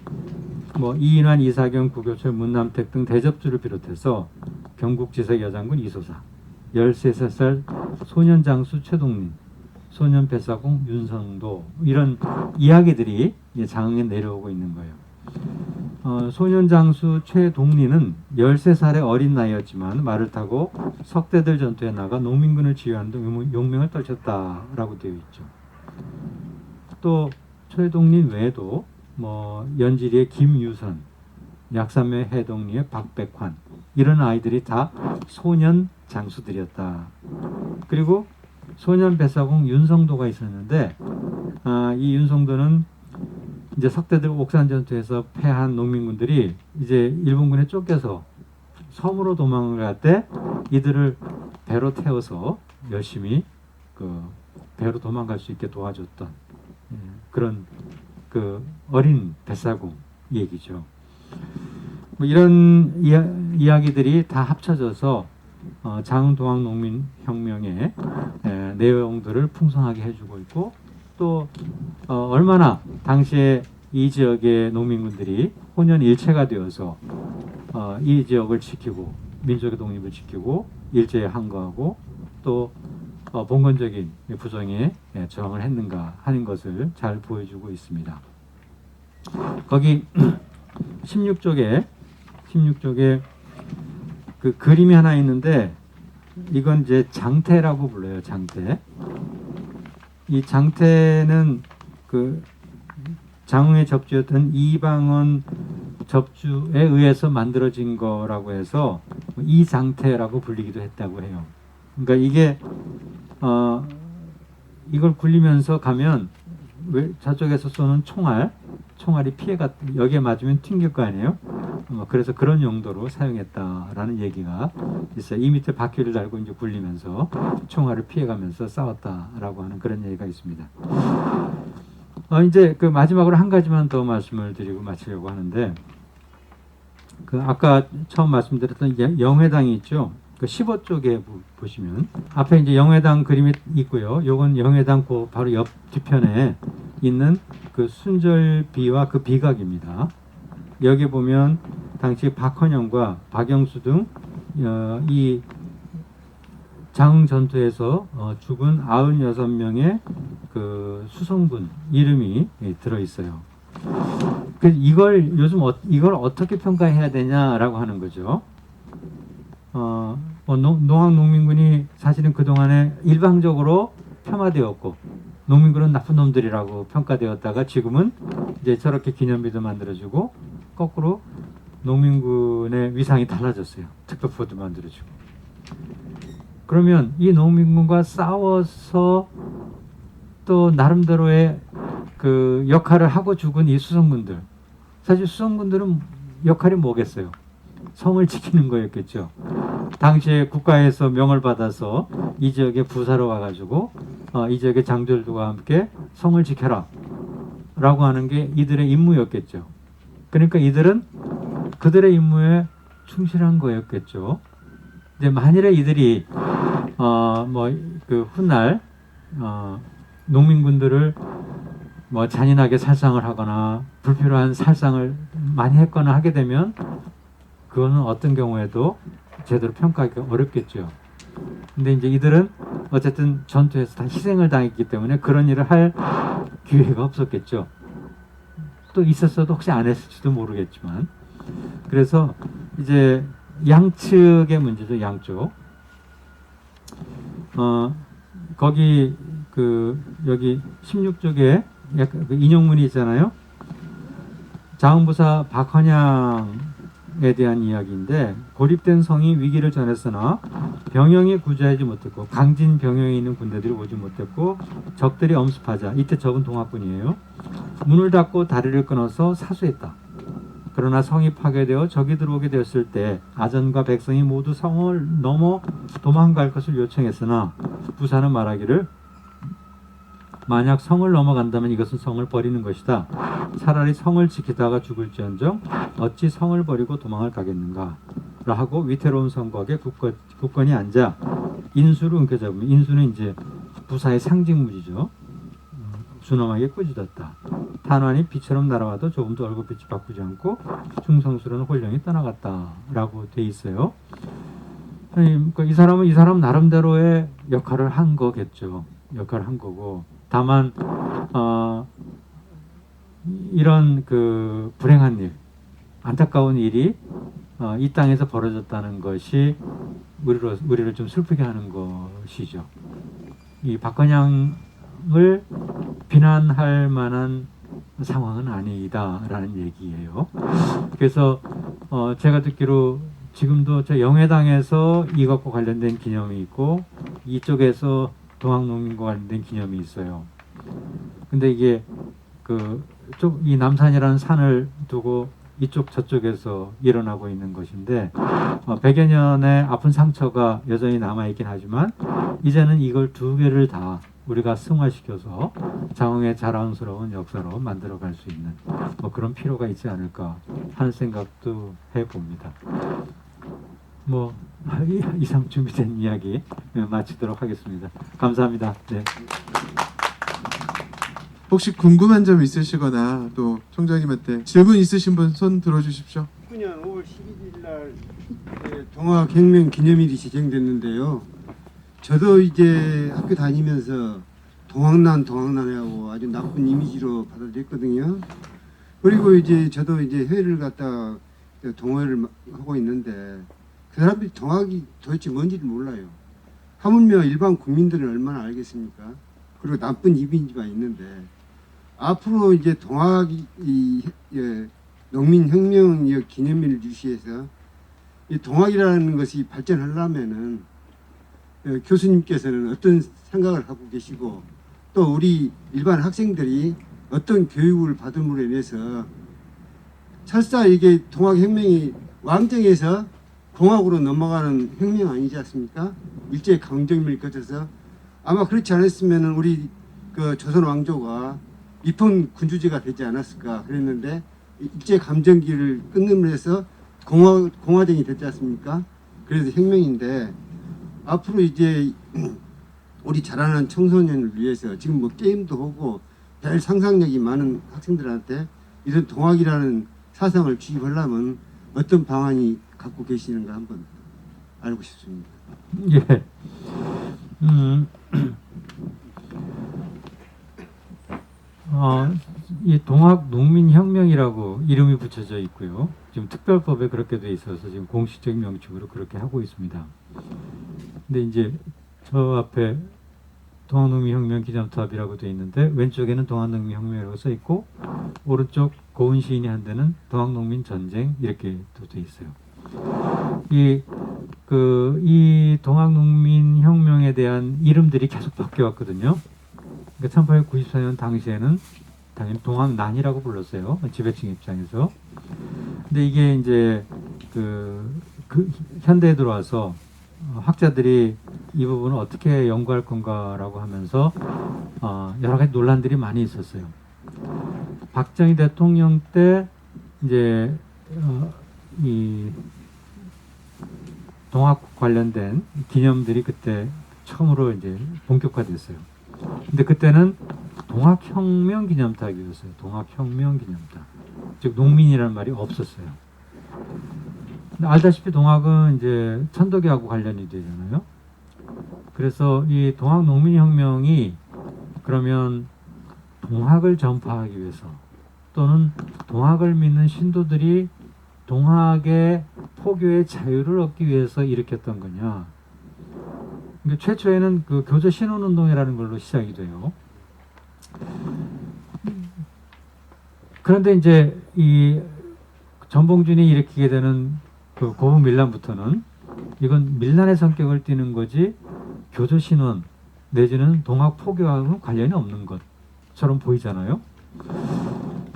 뭐 이인환, 이사경, 구교철, 문남택 등 대접주를 비롯해서 경국지사 여장군 이소사, 13살 소년장수 최동민, 소년뱃사공 윤성도 이런 이야기들이 장흥에 내려오고 있는 거예요. 소년장수 최동리는 13살의 어린 나이였지만 말을 타고 석대들 전투에 나가 농민군을 지휘하는 등 용명을 떨쳤다라고 되어 있죠. 또 최동리 외에도 뭐 연지리의 김유선, 약삼의 해동리의 박백환 이런 아이들이 다 소년 장수들이었다. 그리고 소년 뱃사공 윤성도가 있었는데 이 윤성도는 이제 석대들 옥산 전투에서 패한 농민군들이 이제 일본군에 쫓겨서 섬으로 도망을 갈 때 이들을 배로 태워서 열심히 그 배로 도망갈 수 있게 도와줬던 그런 그 어린 뱃사공 얘기죠. 뭐 이런 이야기들이 다 합쳐져서 장흥동학농민혁명의 내용들을 풍성하게 해주고 있고 또 얼마나 당시에 이 지역의 농민군들이 혼연일체가 되어서 이 지역을 지키고 민족의 독립을 지키고 일제에 항거하고 또 봉건적인 부정에 저항을 했는가 하는 것을 잘 보여주고 있습니다. 거기 16쪽에 그 그림이 하나 있는데 이건 이제 장태라고 불러요. 장태. 이 장태는 그 장흥의 접주였던 이방원 접주에 의해서 만들어진 거라고 해서 이장태라고 불리기도 했다고 해요. 그러니까 이게 이걸 굴리면서 가면 저쪽에서 쏘는 총알이 피해가 여기에 맞으면 튕길 거 아니에요. 그래서 그런 용도로 사용했다라는 얘기가 있어요. 이 밑에 바퀴를 달고 이제 굴리면서 총알을 피해가면서 싸웠다라고 하는 그런 얘기가 있습니다. 이제 그 마지막으로 한 가지만 더 말씀을 드리고 마치려고 하는데 그 아까 처음 말씀드렸던 영회당이 있죠. 그 15쪽에 보시면 앞에 이제 영회당 그림이 있고요. 요건 영회당 그 바로 옆 뒤편에 있는 그 순절비와 그 비각입니다. 여기 보면 당시 박헌영과 박영수 등 이 장흥 전투에서 죽은 96명의 그 수성군 이름이 들어 있어요. 이걸 요즘 이걸 어떻게 평가해야 되냐라고 하는 거죠. 농악 농민군이 사실은 그 동안에 일방적으로 폄하되었고 농민군은 나쁜 놈들이라고 평가되었다가 지금은 이제 저렇게 기념비도 만들어주고 거꾸로 농민군의 위상이 달라졌어요. 특별포도 만들어주고. 그러면 이 농민군과 싸워서 또 나름대로의 그 역할을 하고 죽은 이 수성군들, 사실 수성군들은 역할이 뭐겠어요? 성을 지키는 거였겠죠. 당시에 국가에서 명을 받아서 이 지역에 부사로 와가지고 이 지역의 장졸들과 함께 성을 지켜라 라고 하는 게 이들의 임무였겠죠. 그러니까 이들은 그들의 임무에 충실한 거였겠죠. 이제 만일에 이들이 그 훗날 농민군들을 뭐 잔인하게 살상을 하거나 불필요한 살상을 많이 했거나 하게 되면 그거는 어떤 경우에도 제대로 평가하기 어렵겠죠. 근데 이제 이들은 어쨌든 전투에서 다 희생을 당했기 때문에 그런 일을 할 기회가 없었겠죠. 또 있었어도 혹시 안 했을지도 모르겠지만. 그래서 이제 양측의 문제죠. 양쪽. 거기 여기 16쪽에 약간 그 인용문이 있잖아요. 장흥부사 박헌양에 대한 이야기인데 고립된 성이 위기를 전했으나 병영이 구제하지 못했고 강진 병영에 있는 군대들이 오지 못했고 적들이 엄습하자 이때 적은 동학군이에요. 문을 닫고 다리를 끊어서 사수했다. 그러나 성이 파괴되어 적이 들어오게 되었을 때 아전과 백성이 모두 성을 넘어 도망갈 것을 요청했으나 부사는 말하기를 만약 성을 넘어간다면 이것은 성을 버리는 것이다. 차라리 성을 지키다가 죽을지언정 어찌 성을 버리고 도망을 가겠는가 하고 위태로운 성곽에 굳건히 앉아 인수를 움켜잡으면 인수는 이제 부사의 상징물이죠. 준엄하게 꾸짖었다. 탄환이 비처럼 날아와도 조금도 얼굴빛이 바꾸지 않고 충성스러운 홀령이 떠나갔다 라고 돼 있어요. 그러니까 이 사람 나름대로의 역할을 한 거겠죠. 역할을 한 거고 다만 이런 그 불행한 일, 안타까운 일이 이 땅에서 벌어졌다는 것이 우리를 좀 슬프게 하는 것이죠. 이 박헌양을 비난할 만한 상황은 아니다라는 얘기예요. 그래서 제가 듣기로 지금도 저 영해당에서 이것과 관련된 기념이 있고 이쪽에서 동학농민과 관련된 기념이 있어요. 근데 이게 이 남산이라는 산을 두고 이쪽 저쪽에서 일어나고 있는 것인데 100여 년의 아픈 상처가 여전히 남아있긴 하지만 이제는 이걸 두 개를 다 우리가 승화시켜서 장흥의 자랑스러운 역사로 만들어갈 수 있는 그런 필요가 있지 않을까 하는 생각도 해봅니다. 이상 준비된 이야기 마치도록 하겠습니다. 감사합니다. 네. 혹시 궁금한 점 있으시거나 또 총장님한테 질문 있으신 분 손 들어주십시오. 19년 5월 11일 날 동학혁명 기념일이 지정됐는데요. 저도 이제 학교 다니면서 동학난하고 아주 나쁜 이미지로 받아들였거든요. 그리고 이제 저도 이제 회를 갖다 동호회를 하고 있는데 그 사람들이 동학이 도대체 뭔지를 몰라요. 하물며 일반 국민들은 얼마나 알겠습니까? 그리고 나쁜 이미지만 있는데 앞으로 이제 동학이 농민혁명 기념일을 유시해서 이 동학이라는 것이 발전하려면은 교수님께서는 어떤 생각을 하고 계시고 또 우리 일반 학생들이 어떤 교육을 받음으로 인해서 설사 이게 동학혁명이 왕정에서 공학으로 넘어가는 혁명 아니지 않습니까? 일제 강점기를 거쳐서 아마 그렇지 않았으면 우리 그 조선 왕조가 입헌 군주제가 되지 않았을까 그랬는데 일제 감정기를 끝내면서 공화정이 됐지 않습니까? 그래서 혁명인데 앞으로 이제 우리 자라는 청소년을 위해서 지금 뭐 게임도 하고 별 상상력이 많은 학생들한테 이런 동학이라는 사상을 주입하려면 어떤 방안이 갖고 계시는가 한번 알고 싶습니다. 예. 이 동학 농민혁명이라고 이름이 붙여져 있고요. 지금 특별법에 그렇게 돼 있어서 지금 공식적인 명칭으로 그렇게 하고 있습니다. 근데 이제 저 앞에 동학농민혁명 기념탑이라고 돼 있는데 왼쪽에는 동학농민혁명이라고 써 있고 오른쪽 고은 시인이 한 데는 동학농민전쟁 이렇게 또 돼 있어요. 이 동학농민혁명에 대한 이름들이 계속 바뀌어왔거든요. 그러니까 1894년 당시에는 당연히 동학난이라고 불렀어요. 지배층 입장에서. 근데 이게 이제 그 현대에 들어와서 학자들이 이 부분을 어떻게 연구할 건가라고 하면서 여러 가지 논란들이 많이 있었어요. 박정희 대통령 때 이제 이 동학 관련된 기념들이 그때 처음으로 이제 본격화됐어요. 근데 그때는 동학혁명 기념탑이었어요. 동학혁명 기념탑. 즉 농민이라는 말이 없었어요. 근데 알다시피 동학은 이제 천도교하고 관련이 되잖아요. 그래서 이 동학농민혁명이 그러면 동학을 전파하기 위해서 또는 동학을 믿는 신도들이 동학의 포교의 자유를 얻기 위해서 일으켰던 거냐. 그러니까 최초에는 그 교조 신혼운동이라는 걸로 시작이 돼요. 그런데 이제 이 전봉준이 일으키게 되는 그 고부 밀란부터는 이건 밀란의 성격을 띠는 거지 교조 신혼 내지는 동학 포교하고는 관련이 없는 것처럼 보이잖아요.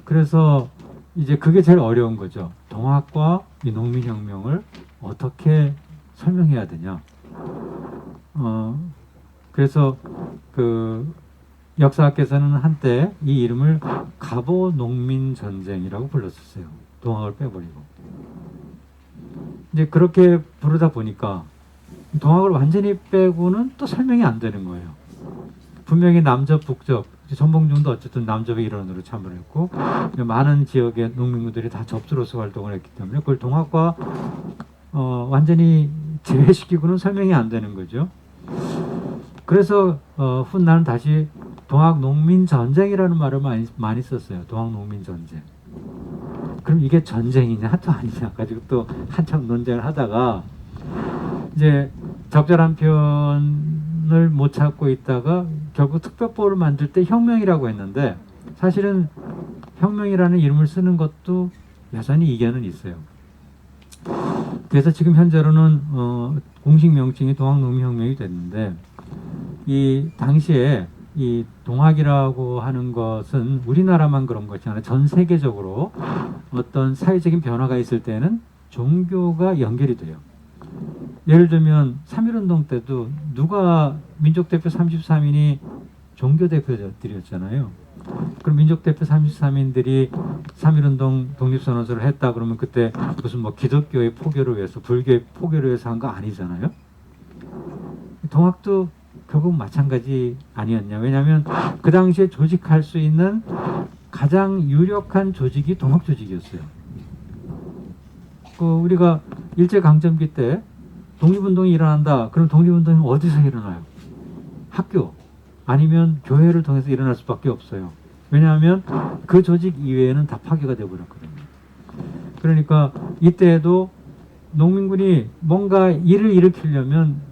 그래서 이제 그게 제일 어려운 거죠. 동학과 이 농민혁명을 어떻게 설명해야 되냐. 그래서 그 역사학께서는 한때 이 이름을 갑오 농민 전쟁이라고 불렀었어요. 동학을 빼버리고. 이제 그렇게 부르다 보니까 동학을 완전히 빼고는 또 설명이 안 되는 거예요. 분명히 남접, 북접, 전봉준도 어쨌든 남접의 일원으로 참여를 했고 많은 지역의 농민들이 다 접수로서 활동을 했기 때문에 그걸 동학과 완전히 제외시키고는 설명이 안 되는 거죠. 그래서 훗날은 다시 동학농민전쟁이라는 말을 많이 썼어요. 동학농민전쟁. 그럼 이게 전쟁이냐 또 아니냐 가지고 또 한참 논쟁을 하다가 이제 적절한 표현을 못 찾고 있다가 결국 특별법을 만들 때 혁명이라고 했는데 사실은 혁명이라는 이름을 쓰는 것도 여전히 이견은 있어요. 그래서 지금 현재로는 공식 명칭이 동학농민혁명이 됐는데 이 당시에 이 동학이라고 하는 것은 우리나라만 그런 것이 아니라 전 세계적으로 어떤 사회적인 변화가 있을 때는 종교가 연결이 돼요. 예를 들면 3.1운동 때도 누가 민족대표 33인이 종교대표들이었잖아요. 그럼 민족대표 33인들이 3.1운동 독립선언서를 했다 그러면 그때 무슨 뭐 기독교의 포교를 위해서 불교의 포교를 위해서 한 거 아니잖아요. 동학도 결국 마찬가지 아니었냐. 왜냐하면 그 당시에 조직할 수 있는 가장 유력한 조직이 동학 조직이었어요. 우리가 일제강점기 때 독립운동이 일어난다. 그럼 독립운동이 어디서 일어나요? 학교 아니면 교회를 통해서 일어날 수밖에 없어요. 왜냐하면 그 조직 이외에는 다 파괴가 되어버렸거든요. 그러니까 이때에도 농민군이 뭔가 일을 일으키려면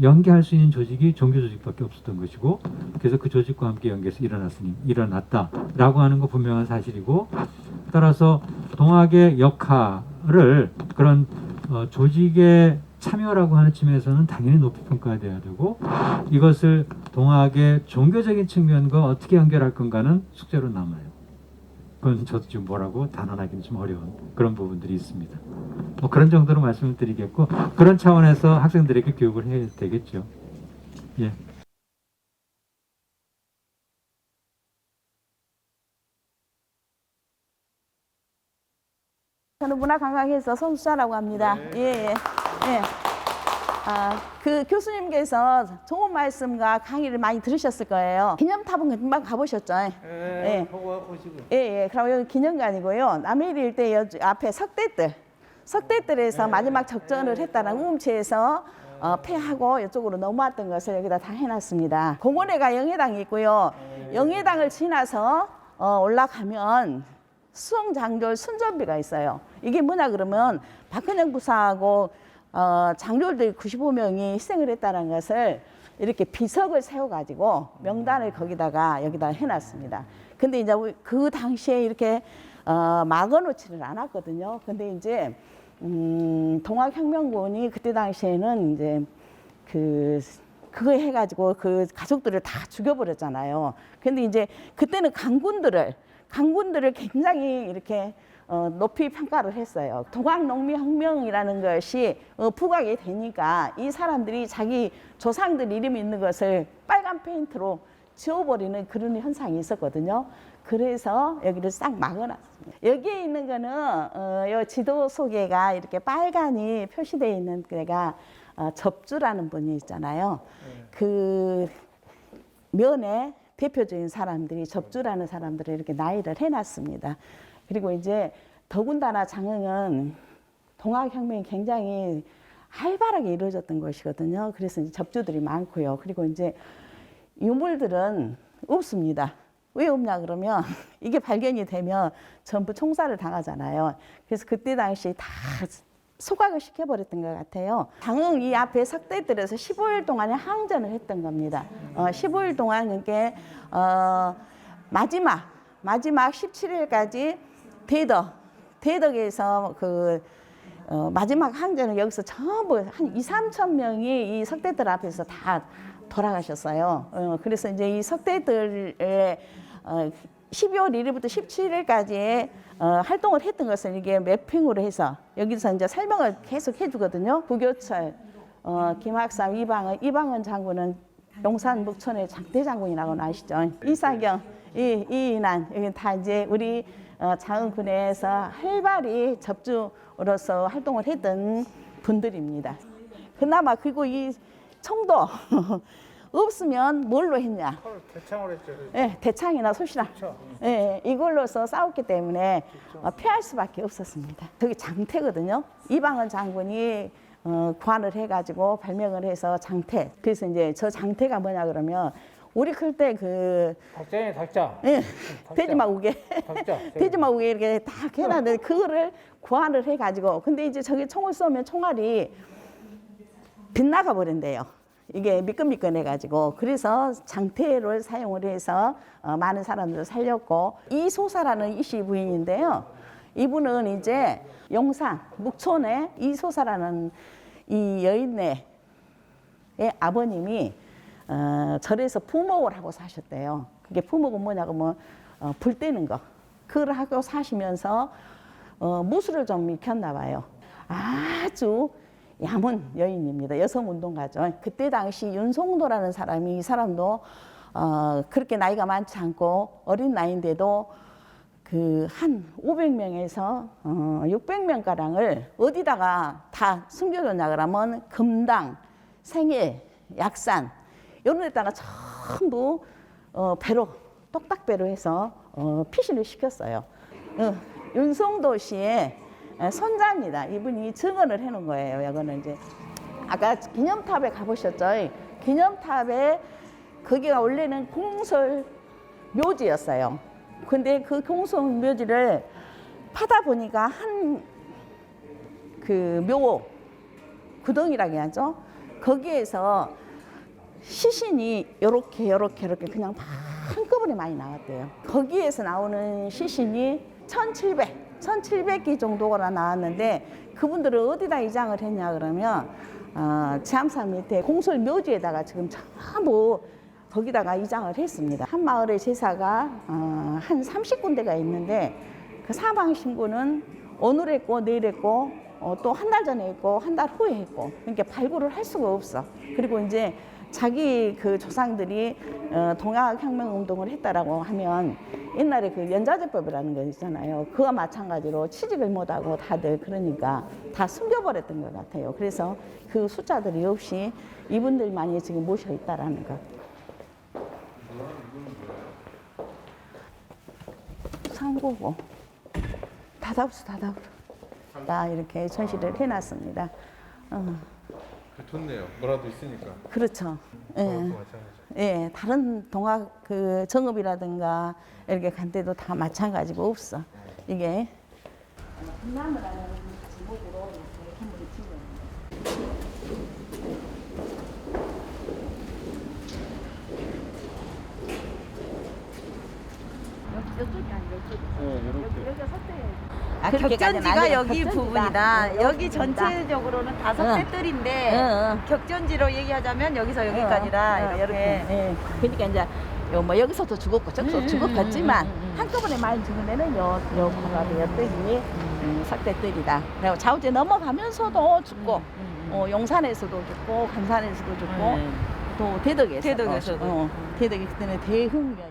연계할 수 있는 조직이 종교 조직밖에 없었던 것이고 그래서 그 조직과 함께 연계해서 일어났다라고 하는 거 분명한 사실이고 따라서 동학의 역할을 그런 조직의 참여라고 하는 측면에서는 당연히 높이 평가돼야 되고 이것을 동학의 종교적인 측면과 어떻게 연결할 건가는 숙제로 남아요. 그건 저도 지금 뭐라고 단언하기는 좀 어려운 그런 부분들이 있습니다. 뭐 그런 정도로 말씀을 드리겠고 그런 차원에서 학생들에게 교육을 해야 되겠죠. 예. 저는 문화관광에서 손수자라고 합니다. 예. 예. 그 교수님께서 좋은 말씀과 강의를 많이 들으셨을 거예요. 기념탑은 금방 가보셨죠? 예. 예. 그럼 여기 기념관이고요. 남해리 일대 앞에 석대뜰에서 마지막 적전을 했다는 우음치에서 폐하고 이쪽으로 넘어왔던 것을 여기다 다 해놨습니다. 공원에가 영해당이 있고요. 영해당을 지나서 올라가면 수성장졸 순전비가 있어요. 이게 뭐냐 그러면 박근영 부사하고 장졸들 95명이 희생을 했다는 것을 이렇게 비석을 세워가지고 명단을 여기다 해놨습니다. 근데 이제 그 당시에 이렇게 막아놓지를 않았거든요. 근데 이제 동학혁명군이 그때 당시에는 이제 그거 해가지고 그 가족들을 다 죽여버렸잖아요. 근데 이제 그때는 강군들을 굉장히 이렇게 높이 평가를 했어요. 동학농민혁명이라는 것이 부각이 되니까 이 사람들이 자기 조상들 이름이 있는 것을 빨간 페인트로 지워버리는 그런 현상이 있었거든요. 그래서 여기를 싹 막아놨습니다. 여기에 있는 거는 요 지도 소개가 이렇게 빨간이 표시되어 있는 데가 접주라는 분이 있잖아요. 그 면에 대표적인 사람들이 접주라는 사람들을 이렇게 나이를 해놨습니다. 그리고 이제 더군다나 장흥은 동학혁명이 굉장히 활발하게 이루어졌던 것이거든요. 그래서 이제 접주들이 많고요. 그리고 이제 유물들은 없습니다. 왜 없냐 그러면 이게 발견이 되면 전부 총살을 당하잖아요. 그래서 그때 당시 다 소각을 시켜버렸던 것 같아요. 장흥 이 앞에 석대뜰에서 15일 동안에 항전을 했던 겁니다. 15일 동안 이게 마지막 17일까지 대덕에서 마지막 항전을 여기서 전부 한 2~3천 명이 이 석대뜰 앞에서 다 돌아가셨어요. 그래서 이제 이 석대뜰에 12월 1일부터 17일까지 활동을 했던 것을 이게 매핑으로 해서 여기서 이제 설명을 계속 해주거든요. 부교철, 김학삼, 이방은 장군은 용산 묵천의 장대장군이라고 아시죠? 이사경, 이인환, 여기 다 이제 우리 장흥군에서 활발히 접주로서 활동을 했던 분들입니다. 그나마 그리고 이 총도 없으면 뭘로 했냐? 대창으로 했죠. 예, 대창이나 소시랑. 예, 이걸로서 싸웠기 때문에 피할 수밖에 없었습니다. 저기 장태거든요. 이방원 장군이 관을 해가지고 발명을 해서 장태. 그래서 이제 저 장태가 뭐냐 그러면 우리 클 때 닭장에 닭장. 예, 돼지마우개. 닭장. 돼지마우개 이렇게 딱 해놨는데 그거를 구안을 해가지고 근데 이제 저기 총을 쏘면 총알이 빗나가 버린대요. 이게 미끈미끈해가지고 그래서 장태를 사용을 해서 많은 사람들을 살렸고 이소사라는 이씨 부인인데요. 이분은 이제 용산 묵촌에 이소사라는 이 여인네 아버님이 절에서 부목을 하고 사셨대요. 그게 부목은 뭐냐고 뭐 불 떼는 거 그걸 하고 사시면서 무술을 좀 익혔나 봐요. 아주 야문 여인입니다. 여성운동가죠. 그때 당시 윤송도라는 사람이 이 사람도 그렇게 나이가 많지 않고 어린 나이인데도 그 한 500명에서 600명 가량을 어디다가 다 숨겨줬냐 그러면 금당, 생일, 약산 이런 데다가 전부 배로 똑딱배로 해서 피신을 시켰어요. 윤송도 씨의 손자입니다. 이분이 증언을 해놓은 거예요. 이거는 이제 아까 기념탑에 가보셨죠? 기념탑에 거기가 원래는 공설 묘지였어요. 근데 그 공설 묘지를 파다 보니까 한 그 묘 구덩이라고 하죠. 거기에서 시신이 요렇게 그냥 한꺼번에 많이 나왔대요. 거기에서 나오는 시신이 1700기 정도가 나왔는데 그분들을 어디다 이장을 했냐 그러면 지암산 밑에 공설 묘지에다가 지금 전부 거기다가 이장을 했습니다. 한 마을의 제사가 한 30군데가 있는데 그 사망 신고는 오늘 했고 내일 했고 또 한 달 전에 했고 한 달 후에 했고 그러니까 발굴을 할 수가 없어. 그리고 이제 자기 그 조상들이 동학혁명운동을 했다라고 하면 옛날에 그 연자제법이라는 거 있잖아요. 그와 마찬가지로 취직을 못하고 다들 그러니까 다 숨겨버렸던 것 같아요. 그래서 그 숫자들이 없이 이분들만이 지금 모셔 있다라는 것. 상고고 다다우스 다 이렇게 전시를 해놨습니다. 좋네요. 뭐라도 있으니까. 그렇죠. 예. 마찬가지. 예, 다른 동학 그 정읍이라든가 이렇게 간 데도 다 마찬가지고 없어. 이게 금나무라는 제목으로 이렇게 건물이 지어졌는데. 이쪽이 아니고 이쪽. 여기가 석대. 격전지가 여기 부분이다. 여기 전체적으로는 5대 뜰인데 격전지로 얘기하자면 여기서 여기까지다. 이렇게. 예. 그러니까 이제 뭐 여기서도 죽었고 저기서도 죽었겠지만 한꺼번에 많이 죽은 데는 요 코가 요 뜰이 석대 뜰이다. 그리고 좌우제 넘어가면서도 죽고 용산에서도 죽고 간산에서도 죽고 또 대덕에서도. 대덕이 그때는 대흥면.